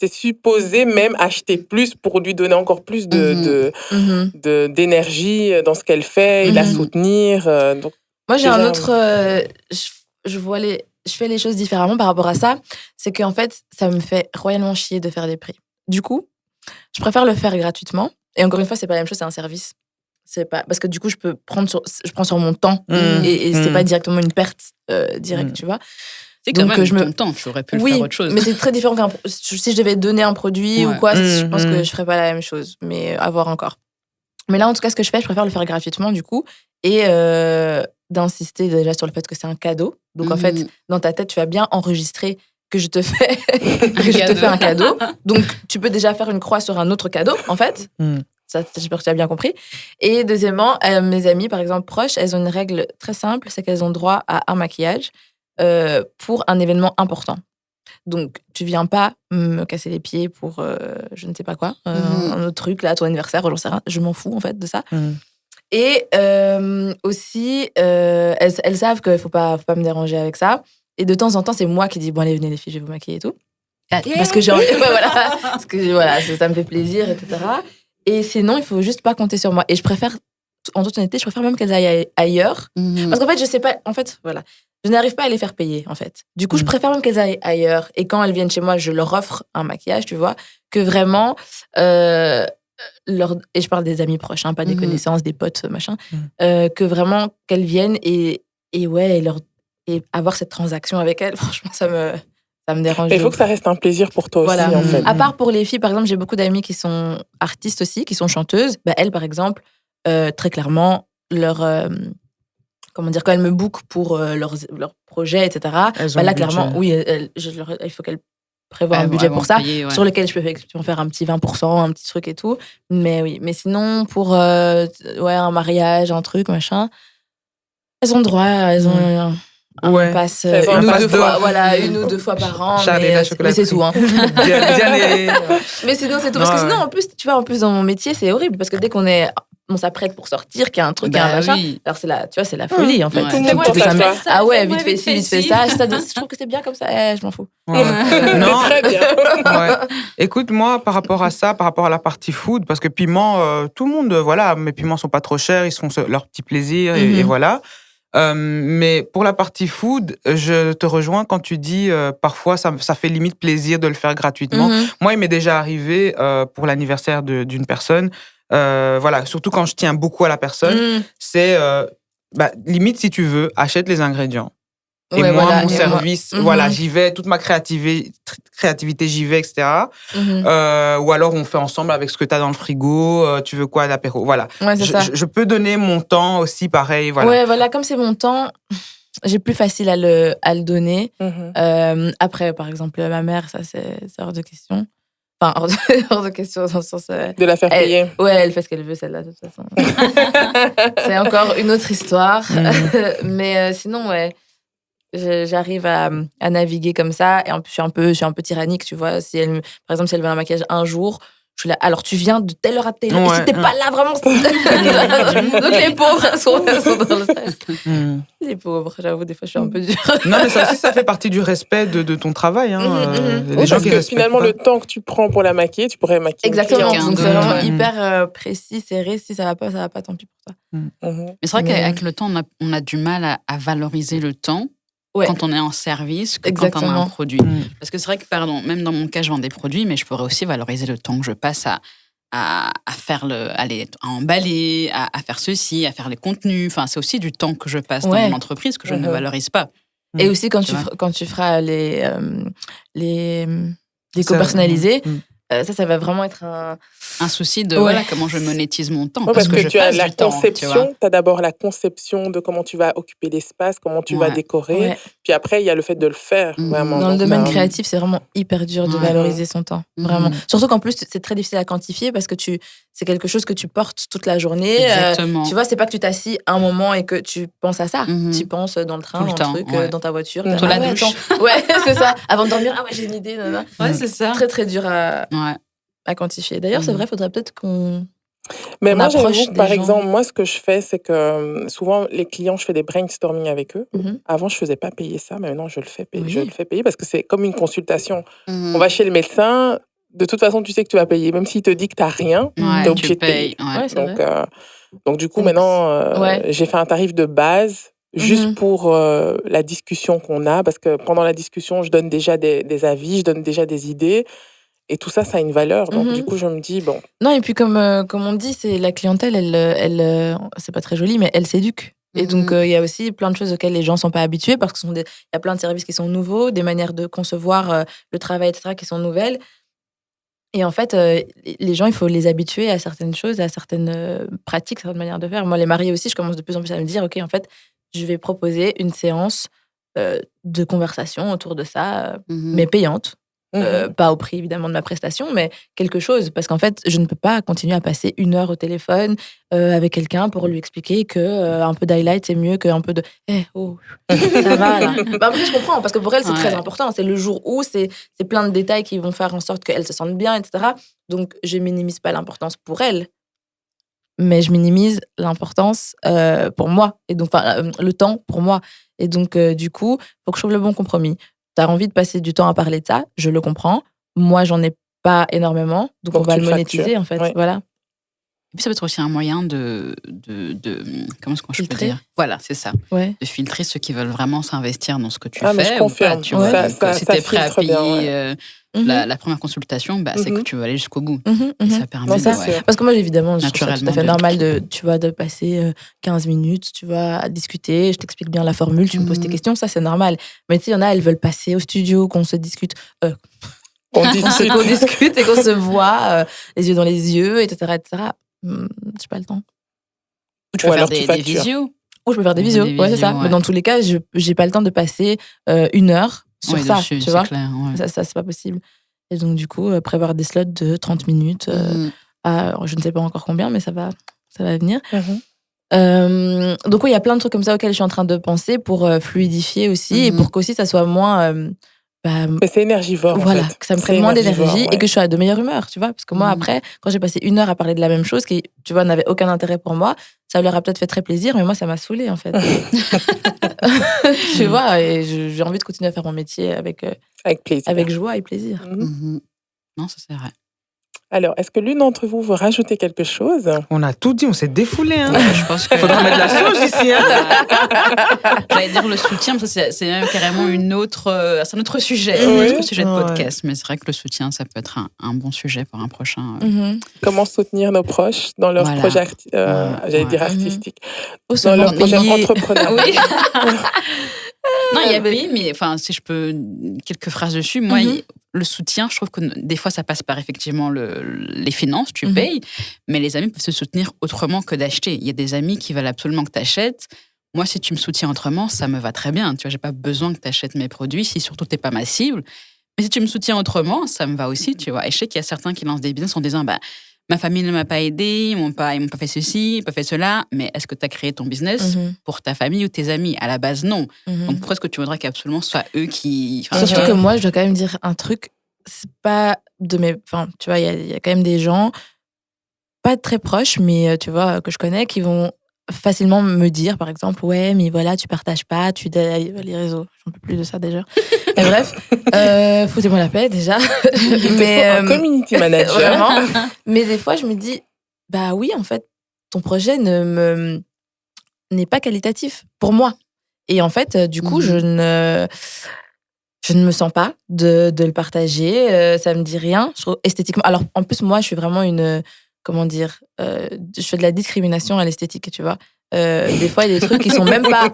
E: supposé même acheter plus pour lui donner encore plus d'énergie dans ce qu'elle fait et la soutenir. Donc,
D: Moi, j'ai
E: déjà,
D: un autre. Je fais les choses différemment par rapport à ça. C'est qu'en fait, ça me fait royalement chier de faire des prix. Du coup, je préfère le faire gratuitement. Et encore une fois, c'est pas la même chose, c'est un service. C'est pas parce que du coup, je prends sur mon temps et c'est pas directement une perte directe, tu vois.
C: C'est quand
D: Donc,
C: même
D: je me-
C: ton temps, tu aurais pu le faire autre chose.
D: mais c'est très différent si je devais donner un produit ou
C: Ouais.
D: quoi, je pense que je ferais pas la même chose, mais à voir encore. Mais là, en tout cas, ce que je fais, je préfère le faire gratuitement, du coup, et d'insister déjà sur le fait que c'est un cadeau. Donc, en fait, dans ta tête, tu vas bien enregistrer que je te fais, un cadeau. Donc, tu peux déjà faire une croix sur un autre cadeau, en fait. Ça, j'espère que tu as bien compris. Et deuxièmement, mes amies, par exemple, proches, elles ont une règle très simple, c'est qu'elles ont droit à un maquillage pour un événement important. Donc, tu viens pas me casser les pieds pour je ne sais pas quoi, un autre truc, là, ton anniversaire, j'en sais rien, je m'en fous, en fait, de ça. Et aussi, elles savent qu'il faut pas me déranger avec ça. Et de temps en temps, c'est moi qui dis, bon, allez, venez les filles, je vais vous maquiller et tout. Parce que j'ai envie, voilà, parce que voilà, ça me fait plaisir, etc. Et sinon, il faut juste pas compter sur moi. Et je préfère, en toute honnêteté, je préfère même qu'elles aillent ailleurs. Parce qu'en fait, je sais pas, en fait, voilà, je n'arrive pas à les faire payer, en fait. Du coup, je préfère même qu'elles aillent ailleurs. Et quand elles viennent chez moi, je leur offre un maquillage, tu vois, que vraiment, et je parle des amis proches, hein, pas des connaissances, des potes, machin, que vraiment qu'elles viennent et avoir cette transaction avec elles, franchement, ça me dérange.
E: il faut que ça reste un plaisir pour toi aussi, en fait.
D: À part pour les filles, par exemple, j'ai beaucoup d'amies qui sont artistes aussi, qui sont chanteuses. Bah, elles, par exemple, très clairement, comment dire, quand elles me bookent pour leurs projets, etc., bah, là, clairement, oui, il faut qu'elles prévoient un budget pour ça, sur lequel je peux effectivement faire un petit 20%, un petit truc et tout. Mais oui, mais sinon, pour un mariage, un truc, machin, elles ont droit, elles ont... On passe une ou deux fois par an, mais c'est tout. Hein. Mais sinon, c'est tout. Parce que sinon, en plus, tu vois, dans mon métier, c'est horrible. Parce que dès qu'on s'apprête pour sortir, qu'il y a un truc, qu'il y a un machin, alors c'est la folie, en fait. Ah ouais, vite fait ci, vite fait ça. Je trouve que c'est bien comme ça. Je m'en fous.
B: Non,
E: très bien.
B: Écoute, moi, par rapport à ça, par rapport à la partie food, parce que piment, tout le monde, voilà, mes piments sont pas trop chers, ils se font leur petit plaisir et voilà. Mais pour la partie food, je te rejoins quand tu dis parfois ça fait limite plaisir de le faire gratuitement. Moi, il m'est déjà arrivé pour l'anniversaire d'une personne Voilà, surtout quand je tiens beaucoup à la personne, c'est limite, si tu veux, achète les ingrédients. Et
D: Ouais,
B: moi,
D: voilà,
B: mon
D: et
B: service,
D: moi.
B: voilà, j'y vais, toute ma créativité, j'y vais, etc. Ou alors, on fait ensemble avec ce que tu as dans le frigo, tu veux quoi d'apéro, voilà.
D: Ouais, c'est ça.
B: Je peux donner mon temps aussi, pareil, voilà.
D: Ouais, voilà, comme c'est mon temps, j'ai plus facile à le donner. Après, par exemple, ma mère, ça, c'est hors de question. Enfin, hors de question dans le sens...
E: De la faire payer.
D: Ouais, elle fait ce qu'elle veut, celle-là, de toute façon. C'est encore une autre histoire. Mais sinon, ouais, j'arrive à naviguer comme ça. Et en plus, je suis un peu tyrannique, tu vois. Par exemple, si elle veut un maquillage un jour, je suis là, alors tu viens de telle heure à telle heure. Et si t'es pas là, vraiment... Donc les pauvres, elles sont dans le stress. Les pauvres, j'avoue, des fois, je suis un peu dure.
B: Non, mais ça aussi, ça fait partie du respect de ton travail. Les gens
E: parce
B: qui
E: que
B: respectent
E: finalement,
B: pas.
E: le temps que tu prends pour la maquiller, tu pourrais maquiller
D: Exactement,
E: une
D: donc c'est
E: cliente.
D: vraiment hyper précis, serré. Si ça va pas, tant pis pour toi.
C: Mais c'est vrai qu'avec le temps, on a du mal à valoriser le temps quand on est en service que quand on a un produit. Parce que c'est vrai que, même dans mon cas, je vends des produits, mais je pourrais aussi valoriser le temps que je passe à faire à emballer, à faire ceci, à faire les contenus. Enfin, c'est aussi du temps que je passe dans mon entreprise que je ne valorise pas.
D: Et aussi, quand tu feras les décos personnalisés, ça va vraiment être
C: un souci de comment je monétise mon temps.
E: Parce que
C: je
E: tu as la
C: temps,
E: conception, tu as d'abord la conception de comment tu vas occuper l'espace, comment tu vas décorer. Puis après, il y a le fait de le faire. Vraiment.
D: Dans le domaine créatif, c'est vraiment hyper dur de valoriser son temps. Vraiment. Surtout qu'en plus, c'est très difficile à quantifier parce que c'est quelque chose que tu portes toute la journée. Tu vois, c'est pas que tu t'assis un moment et que tu penses à ça. Tu penses dans le train, dans le truc, dans ta voiture.
C: Dans la douche.
D: Ouais, c'est ça. Avant de dormir, j'ai une idée.
C: Ouais, c'est ça.
D: Très, très dur à quantifier. D'ailleurs, c'est vrai, il faudrait peut-être qu'on...
E: Mais moi, j'avoue que, par exemple, moi, ce que je fais, c'est que souvent, les clients, je fais des brainstorming avec eux. Avant, je ne faisais pas payer ça, mais maintenant, je le fais payer. Je le fais payer parce que c'est comme une consultation. On va chez le médecin, de toute façon, tu sais que tu vas payer. Même s'il te dit que tu n'as rien, tu es obligé de payer. Donc, du coup, maintenant, j'ai fait un tarif de base juste pour la discussion qu'on a. Parce que pendant la discussion, je donne déjà des avis, je donne déjà des idées. Et tout ça, ça a une valeur. Donc, du coup, je me dis, bon.
D: Non, et puis, comme on dit, c'est la clientèle, elle c'est pas très joli, mais elle s'éduque. Et donc, il y a aussi plein de choses auxquelles les gens ne sont pas habitués parce qu'il y a plein de services qui sont nouveaux, des manières de concevoir le travail, etc., qui sont nouvelles. Et en fait, les gens, il faut les habituer à certaines choses, à certaines pratiques, certaines manières de faire. Moi, les mariés aussi, je commence de plus en plus à me dire, OK, en fait, je vais proposer une séance de conversation autour de ça, mais payante. Pas au prix évidemment de ma prestation, mais quelque chose, parce qu'en fait je ne peux pas continuer à passer 1 heure au téléphone avec quelqu'un pour lui expliquer que un peu d'highlight c'est mieux qu'un peu de ça va là. Après je comprends parce que pour elle c'est très important, c'est le jour où c'est plein de détails qui vont faire en sorte qu'elle se sente bien, etc. Donc je minimise pas l'importance pour elle, mais je minimise l'importance pour moi, et donc le temps pour moi, et donc du coup faut que je trouve le bon compromis. T'as envie de passer du temps à parler de ça, je le comprends. Moi, j'en ai pas énormément, donc on va le monétiser, en fait. Voilà.
C: Et puis, ça peut être aussi un moyen de comment est-ce que je peux dire ? Voilà, c'est ça. De filtrer ceux qui veulent vraiment s'investir dans ce que tu fais.
E: Mais je confirme.
C: Tu vois, si t'es prêt à payer
E: bien,
C: la première consultation, c'est que tu veux aller jusqu'au bout.
D: Et
C: ça permet
D: Parce que moi, évidemment, je trouve ça
C: naturellement
D: tout à fait normal de passer 15 minutes, tu vois, à discuter. Je t'explique bien la formule, tu me poses tes questions, ça, c'est normal. Mais tu sais, il y en a, elles veulent passer au studio, qu'on se discute. Qu'on discute et qu'on se voit les yeux dans les yeux, etc. J'ai pas le temps.
C: Ou tu peux faire des visios.
D: Ou je peux faire des visios, c'est ça. Mais dans tous les cas, j'ai pas le temps de passer 1 heure sur ça,
C: dessus,
D: tu vois.
C: Clair,
D: ça, c'est pas possible. Et donc, du coup, prévoir des slots de 30 minutes je ne sais pas encore combien, mais ça va venir. Donc, oui, il y a plein de trucs comme ça auxquels je suis en train de penser pour fluidifier aussi et pour qu'aussi ça soit moins...
E: mais c'est énergivore,
D: voilà,
E: en fait.
D: que ça me prenne moins d'énergie et que je sois de meilleure humeur, tu vois. Parce que moi, après, quand j'ai passé 1 heure à parler de la même chose, qui, tu vois, n'avait aucun intérêt pour moi, ça leur a peut-être fait très plaisir, mais moi, ça m'a saoulée, en fait. Tu vois, et j'ai envie de continuer à faire mon métier avec
E: plaisir.
D: avec joie et plaisir.
C: Non, ça c'est vrai.
E: Alors, est-ce que l'une d'entre vous veut rajouter quelque chose?
B: On a tout dit, on s'est défoulé. Hein.
C: Je pense que...
B: Faudra mettre de la sauce ici. Hein.
C: J'allais dire le soutien, parce que c'est même carrément c'est un autre sujet,
E: Oui.
C: un autre sujet de podcast. Mais c'est vrai que le soutien, ça peut être un bon sujet pour un prochain.
E: Comment soutenir nos proches dans leurs
C: Voilà.
E: projets, j'allais dire artistiques, dans leurs projets entrepreneurs.
C: Oui. Non, il y a mais enfin, si je peux quelques phrases dessus, moi, le soutien, je trouve que des fois, ça passe par effectivement les finances, tu payes, mais les amis peuvent se soutenir autrement que d'acheter. Il y a des amis qui veulent absolument que tu achètes. Moi, si tu me soutiens autrement, ça me va très bien. Tu vois, j'ai pas besoin que tu achètes mes produits si surtout t'es pas ma cible. Mais si tu me soutiens autrement, ça me va aussi, tu vois. Et je sais qu'il y a certains qui lancent des business en disant, ma famille ne m'a pas aidé, ils m'ont pas fait ceci, ils m'ont pas fait cela. Mais est-ce que tu as créé ton business pour ta famille ou tes amis? À la base, non. Donc pourquoi est-ce que tu voudrais qu'absolument ce soit eux qui...
D: Surtout que moi, je dois quand même dire un truc, c'est pas de mes... Enfin, tu vois, il y a quand même des gens, pas très proches, mais tu vois, que je connais, qui vont facilement me dire, par exemple, ouais, mais voilà, tu partages pas, les réseaux, j'en peux plus de ça déjà. Et bref, foutez-moi la paix déjà.
E: Mais un community manager.
D: Vraiment. Mais des fois, je me dis, bah oui, en fait, ton projet n'est pas qualitatif pour moi. Et en fait, du coup, je ne me sens pas de le partager. Ça me dit rien. Je trouve esthétiquement. Alors, en plus, moi, je suis vraiment une... Comment dire, je fais de la discrimination à l'esthétique, tu vois. Des fois, il y a des trucs qui sont même pas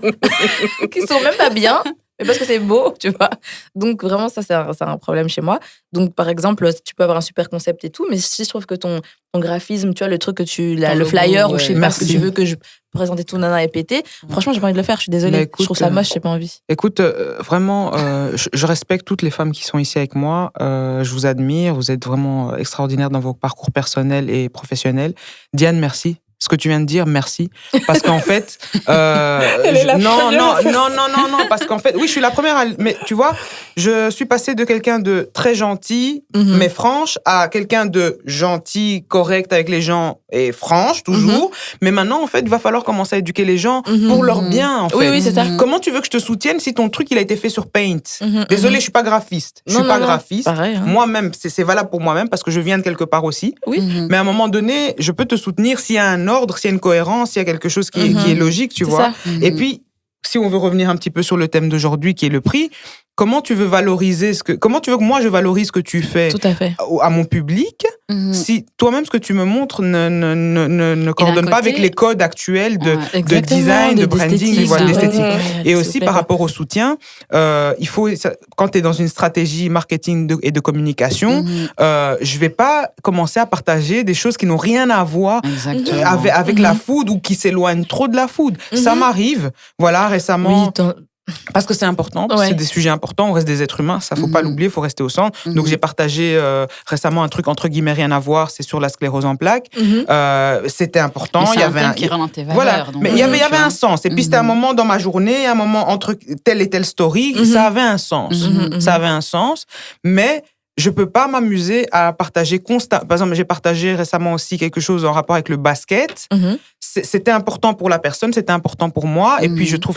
D: bien, mais parce que c'est beau, tu vois. Donc, vraiment, ça, c'est un problème chez moi. Donc, par exemple, tu peux avoir un super concept et tout, mais si je trouve que ton graphisme, tu vois, le truc que le flyer, ou je sais pas ce que tu veux que je présente et tout, nana, est pété, franchement, j'ai pas envie de le faire, je suis désolée.
B: Écoute,
D: je trouve ça moche, j'ai pas envie.
B: Écoute, vraiment, je respecte toutes les femmes qui sont ici avec moi. Je vous admire, vous êtes vraiment extraordinaires dans vos parcours personnels et professionnels. Diane, merci. Ce que tu viens de dire, merci. Parce qu'en fait... non, parce qu'en fait... Oui, je suis la première mais tu vois, je suis passée de quelqu'un de très gentil, mais franche, à quelqu'un de gentil, correct avec les gens, et franche, toujours. Mais maintenant, en fait, il va falloir commencer à éduquer les gens pour leur bien, en fait.
D: Oui, c'est ça.
B: Comment tu veux que je te soutienne si ton truc, il a été fait sur Paint? Désolée, je suis pas graphiste. Je suis pas graphiste.
D: Pareil, hein.
B: Moi-même, c'est valable pour moi-même, parce que je viens de quelque part aussi.
D: Oui.
B: Mais à un moment donné, je peux te soutenir s'il y a un ordre, s'il y a une cohérence, s'il y a quelque chose qui est logique, tu vois. Et puis, si on veut revenir un petit peu sur le thème d'aujourd'hui, qui est le prix, comment tu veux valoriser comment tu veux que moi je valorise ce que tu fais
D: Tout à fait.
B: à mon public, si toi-même ce que tu me montres ne coordonne pas avec les codes actuels de design, de branding, d'esthétique. Et aussi par rapport au soutien, il faut, quand tu es dans une stratégie marketing et de communication, je vais pas commencer à partager des choses qui n'ont rien à voir avec la food ou qui s'éloignent trop de la food. Ça m'arrive, voilà, récemment.
D: Oui,
B: parce que c'est important, c'est des sujets importants, on reste des êtres humains, ça faut pas l'oublier, faut rester au centre. Donc j'ai partagé récemment un truc entre guillemets rien à voir, c'est sur la sclérose en plaques. C'était important, il y avait
C: qui rentre dans tes valeurs.
B: Voilà,
C: donc,
B: mais il y avait un sens. Et puis c'était un moment dans ma journée, un moment entre telle et telle story, ça avait un sens. Ça avait un sens, mais je peux pas m'amuser à partager constamment. Par exemple, j'ai partagé récemment aussi quelque chose en rapport avec le basket. C'était important pour la personne, c'était important pour moi. Et puis, je trouve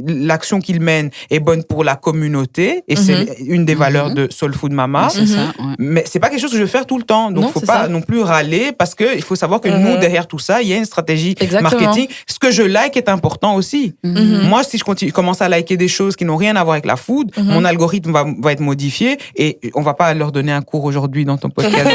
B: l'action qu'il mène est bonne pour la communauté. Et c'est une des valeurs de Soul Food Mama.
C: C'est ça,
B: Mais c'est pas quelque chose que je vais faire tout le temps. Donc, faut pas non plus râler parce que il faut savoir que nous, derrière tout ça, il y a une stratégie marketing. Ce que je like est important aussi. Moi, si je commence à liker des choses qui n'ont rien à voir avec la food, mon algorithme va être modifié et on va pas leur donner un cours aujourd'hui dans ton podcast.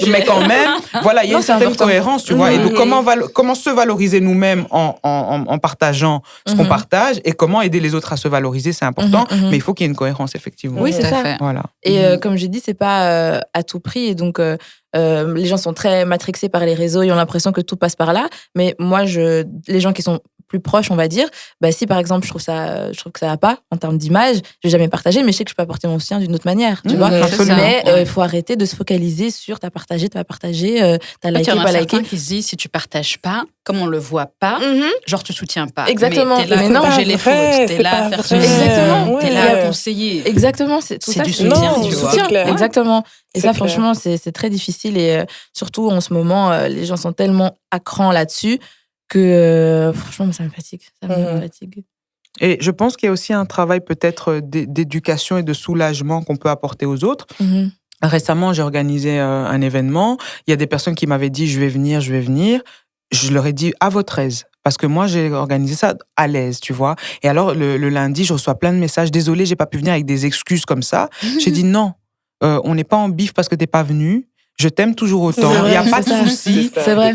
B: Mais quand même, voilà, il y a une certaine cohérence, tu vois. Et donc, comment se valoriser nous-mêmes en partageant ce qu'on partage et comment aider les autres à se valoriser, c'est important. Mais il faut qu'il y ait une cohérence, effectivement.
D: Oui, c'est ça.
B: Voilà.
D: Et comme j'ai dit, c'est pas à tout prix. Et donc, les gens sont très matrixés par les réseaux, ils ont l'impression que tout passe par là. Mais moi, les gens qui sont plus proches, on va dire, si par exemple je trouve que ça va pas en termes d'image, je vais jamais partager, mais je sais que je peux apporter mon soutien d'une autre manière, tu vois. Mais il faut arrêter de se focaliser sur t'as partagé, t'as liké, pas liké.
C: Il y en a certains qui se disent si tu partages pas, comme on le voit pas, genre tu soutiens pas.
D: Exactement.
C: Mais t'es là
D: mais
C: à corriger les fautes, t'es là à faire ceci.
D: Exactement.
C: T'es là à conseiller.
D: Exactement. C'est
C: du soutien, tu vois.
D: Exactement. Et ça, franchement, c'est très difficile. Et surtout, en ce moment, les gens sont tellement à cran là-dessus que, franchement, ça me fatigue.
B: Et je pense qu'il y a aussi un travail peut-être d'éducation et de soulagement qu'on peut apporter aux autres. Récemment, j'ai organisé un événement. Il y a des personnes qui m'avaient dit je vais venir. Je leur ai dit à votre aise. Parce que moi, j'ai organisé ça à l'aise, tu vois. Et alors, le lundi, je reçois plein de messages. Désolé, j'ai pas pu venir avec des excuses comme ça. J'ai dit non, on n'est pas en bif parce que t'es pas venu. Je t'aime toujours autant. Il n'y a pas de souci.
D: C'est vrai.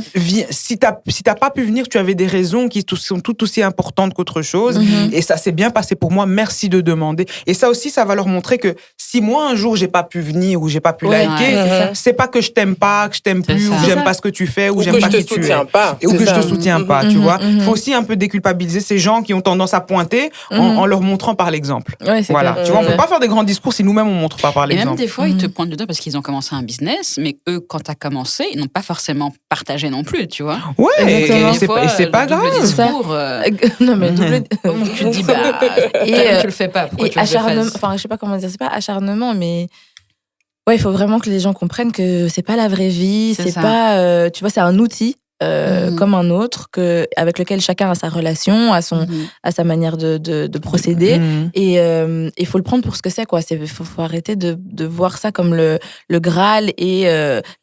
B: Si t'as pas pu venir, tu avais des raisons qui sont tout aussi importantes qu'autre chose. Et ça s'est bien passé pour moi. Merci de demander. Et ça aussi, ça va leur montrer que si moi, un jour, j'ai pas pu venir ou j'ai pas pu liker, c'est pas que je t'aime pas, que je t'aime plus, ou que j'aime pas ce que tu fais, ou j'aime pas qui tu es. Ou que je te soutiens pas, tu vois. Il faut aussi un peu déculpabiliser ces gens qui ont tendance à pointer en leur montrant par l'exemple. Voilà. Tu vois, on peut pas faire des grands discours si nous-mêmes on montre pas par l'exemple.
C: Et même des fois, ils te pointent du doigt parce qu'ils ont commencé un business, mais eux, quand tu as commencé, ils n'ont pas forcément partagé non plus, tu vois.
B: Ouais, et c'est pas grave.
D: Non, mais double...
C: tu te dis, bah, tu le fais pas. Pourquoi tu le
D: acharnement, enfin, je sais pas comment dire, c'est pas acharnement, mais ouais, il faut vraiment que les gens comprennent que c'est pas la vraie vie, c'est pas, tu vois, c'est un outil. Comme un autre, avec lequel chacun a sa relation, a sa manière de procéder. Et il faut le prendre pour ce que c'est, quoi. Il faut arrêter de voir ça comme le Graal et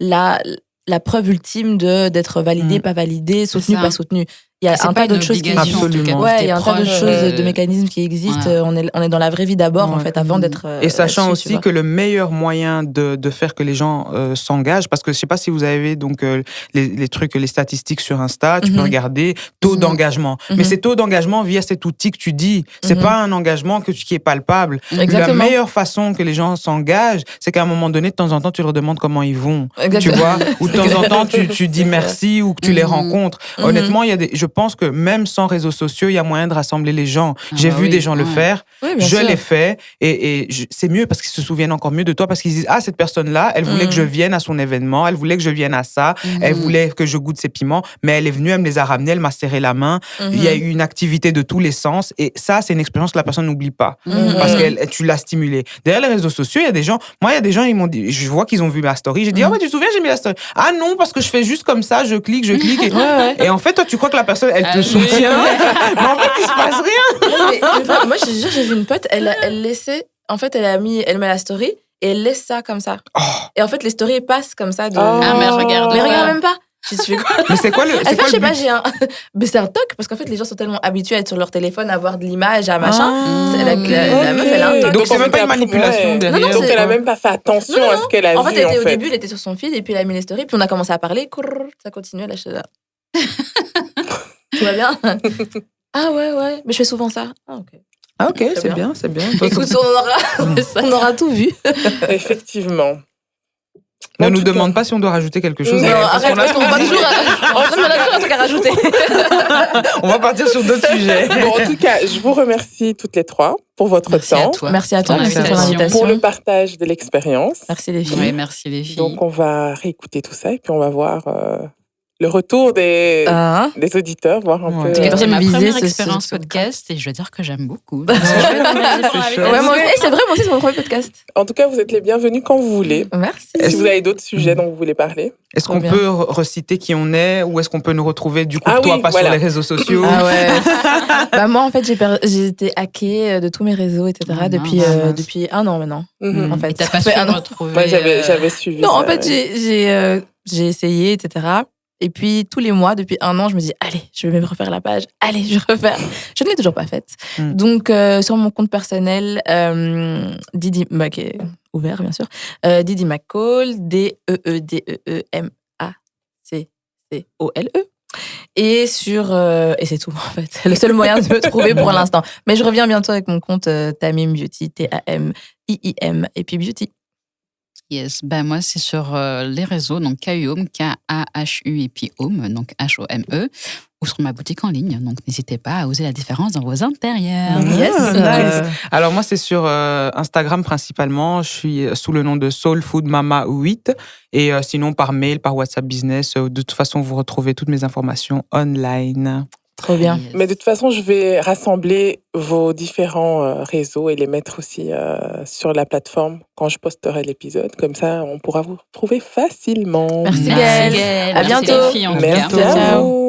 D: la preuve ultime d'être validé, pas validé, soutenu, pas soutenu. Il y a un tas d'autres choses qui existent. Ouais, il y a un tas d'autres choses, de mécanismes qui existent. On est dans la vraie vie d'abord, en fait, avant d'être.
B: Et sachant aussi que le meilleur moyen de faire que les gens s'engagent, parce que je sais pas si vous avez donc les trucs, les statistiques sur Insta, tu peux regarder taux d'engagement. Mais c'est taux d'engagement via cet outil que tu dis. C'est pas un engagement qui est palpable.
D: Exactement.
B: La meilleure façon que les gens s'engagent, c'est qu'à un moment donné, de temps en temps, tu leur demandes comment ils vont. Tu vois, ou de temps en temps, tu dis merci ou que tu les rencontres. Honnêtement, je pense que même sans réseaux sociaux, il y a moyen de rassembler les gens. J'ai vu des gens le faire, je l'ai fait, et c'est mieux parce qu'ils se souviennent encore mieux de toi, parce qu'ils disent, ah, cette personne-là, elle voulait que je vienne à son événement, elle voulait que je vienne à ça, elle voulait que je goûte ses piments, mais elle est venue, elle me les a ramenés, elle m'a serré la main, il y a eu une activité de tous les sens, et ça, c'est une expérience que la personne n'oublie pas, parce que tu l'as stimulée. Derrière les réseaux sociaux, il y a des gens, ils m'ont dit, je vois qu'ils ont vu ma story, j'ai dit, ah ouais, tu te souviens, j'ai mis la story. Ah non, parce que je fais juste comme ça, je clique, et en fait, toi, tu crois que la personne, elle te soutient, mais en fait, il se passe rien.
D: Moi, je te jure, j'ai vu une pote, elle laissait, en fait, elle met la story et elle laisse ça comme ça. Et en fait, les stories passent comme ça.
C: Mais regarde.
D: Mais regarde même pas. Je fais quoi?
B: Mais c'est quoi le
D: je sais pas, mais c'est un toc, parce qu'en fait, les gens sont tellement habitués à être sur leur téléphone, à voir de l'image, à machin. La meuf, elle a un toc.
B: Donc, c'est même pas une manipulation derrière.
E: Non, donc, elle a même pas fait attention à ce qu'elle a vu.
D: En fait, au début, elle était sur son feed, et puis elle a mis les stories, puis on a commencé à parler, ça continue, là, tout va bien? Ah ouais, mais je fais souvent ça.
B: Ah ok, c'est bien.
D: Écoute, on aura tout vu.
E: Effectivement.
B: Ne nous demande pas si on doit rajouter quelque chose.
D: Non, arrête, parce qu'on va toujours un truc à rajouter.
B: On va partir sur d'autres sujets.
E: Bon, en tout cas, je vous remercie toutes les trois pour votre temps.
D: Merci à toi pour l'invitation.
E: Pour le partage de l'expérience.
D: Merci les filles.
C: Oui, merci les filles.
E: Donc, on va réécouter tout ça et puis on va voir le retour des auditeurs, voir un peu.
C: C'est ma première expérience podcast et je veux dire que j'aime beaucoup.
D: C'est vrai, moi aussi, c'est mon premier podcast.
E: En tout cas, vous êtes les bienvenus quand vous voulez.
D: Merci.
E: Si vous avez d'autres sujets dont vous voulez parler.
B: Est-ce qu'on peut reciter qui on est ou est-ce qu'on peut nous retrouver du coup sur les réseaux sociaux?
D: Ah ouais. Moi, en fait, j'ai été hackée de tous mes réseaux, etc. depuis 1 an maintenant. En fait,
C: t'as pas su retrouver.
E: Moi, j'avais suivi.
D: Non, en fait, j'ai essayé, etc. Et puis, tous les mois, depuis 1 an, je me dis, allez, je vais même refaire la page. Allez, je vais refaire. Je ne l'ai toujours pas faite. Donc, sur mon compte personnel, Didi, qui est ouvert, bien sûr, Didi McCall, DEEDEEMACCOLE. Et et c'est tout, en fait. C'est le seul moyen de me trouver pour l'instant. Mais je reviens bientôt avec mon compte Tamim Beauty, TAMIIM, et puis Beauty.
C: Yes, moi c'est sur les réseaux, donc KUHome, KAHU et puis Home, donc HOME, ou sur ma boutique en ligne. Donc n'hésitez pas à oser la différence dans vos intérieurs.
D: Yes, nice.
B: Alors moi c'est sur Instagram principalement. Je suis sous le nom de Soul Food Mama 8 et sinon par mail, par WhatsApp Business. De toute façon vous retrouvez toutes mes informations online.
D: Trop bien.
C: Yes.
E: Mais de toute façon, je vais rassembler vos différents réseaux et les mettre aussi sur la plateforme quand je posterai l'épisode. Comme ça, on pourra vous retrouver facilement.
D: Merci Gaëlle. À bientôt.
C: Merci les filles, en tout cas.
E: Merci à vous.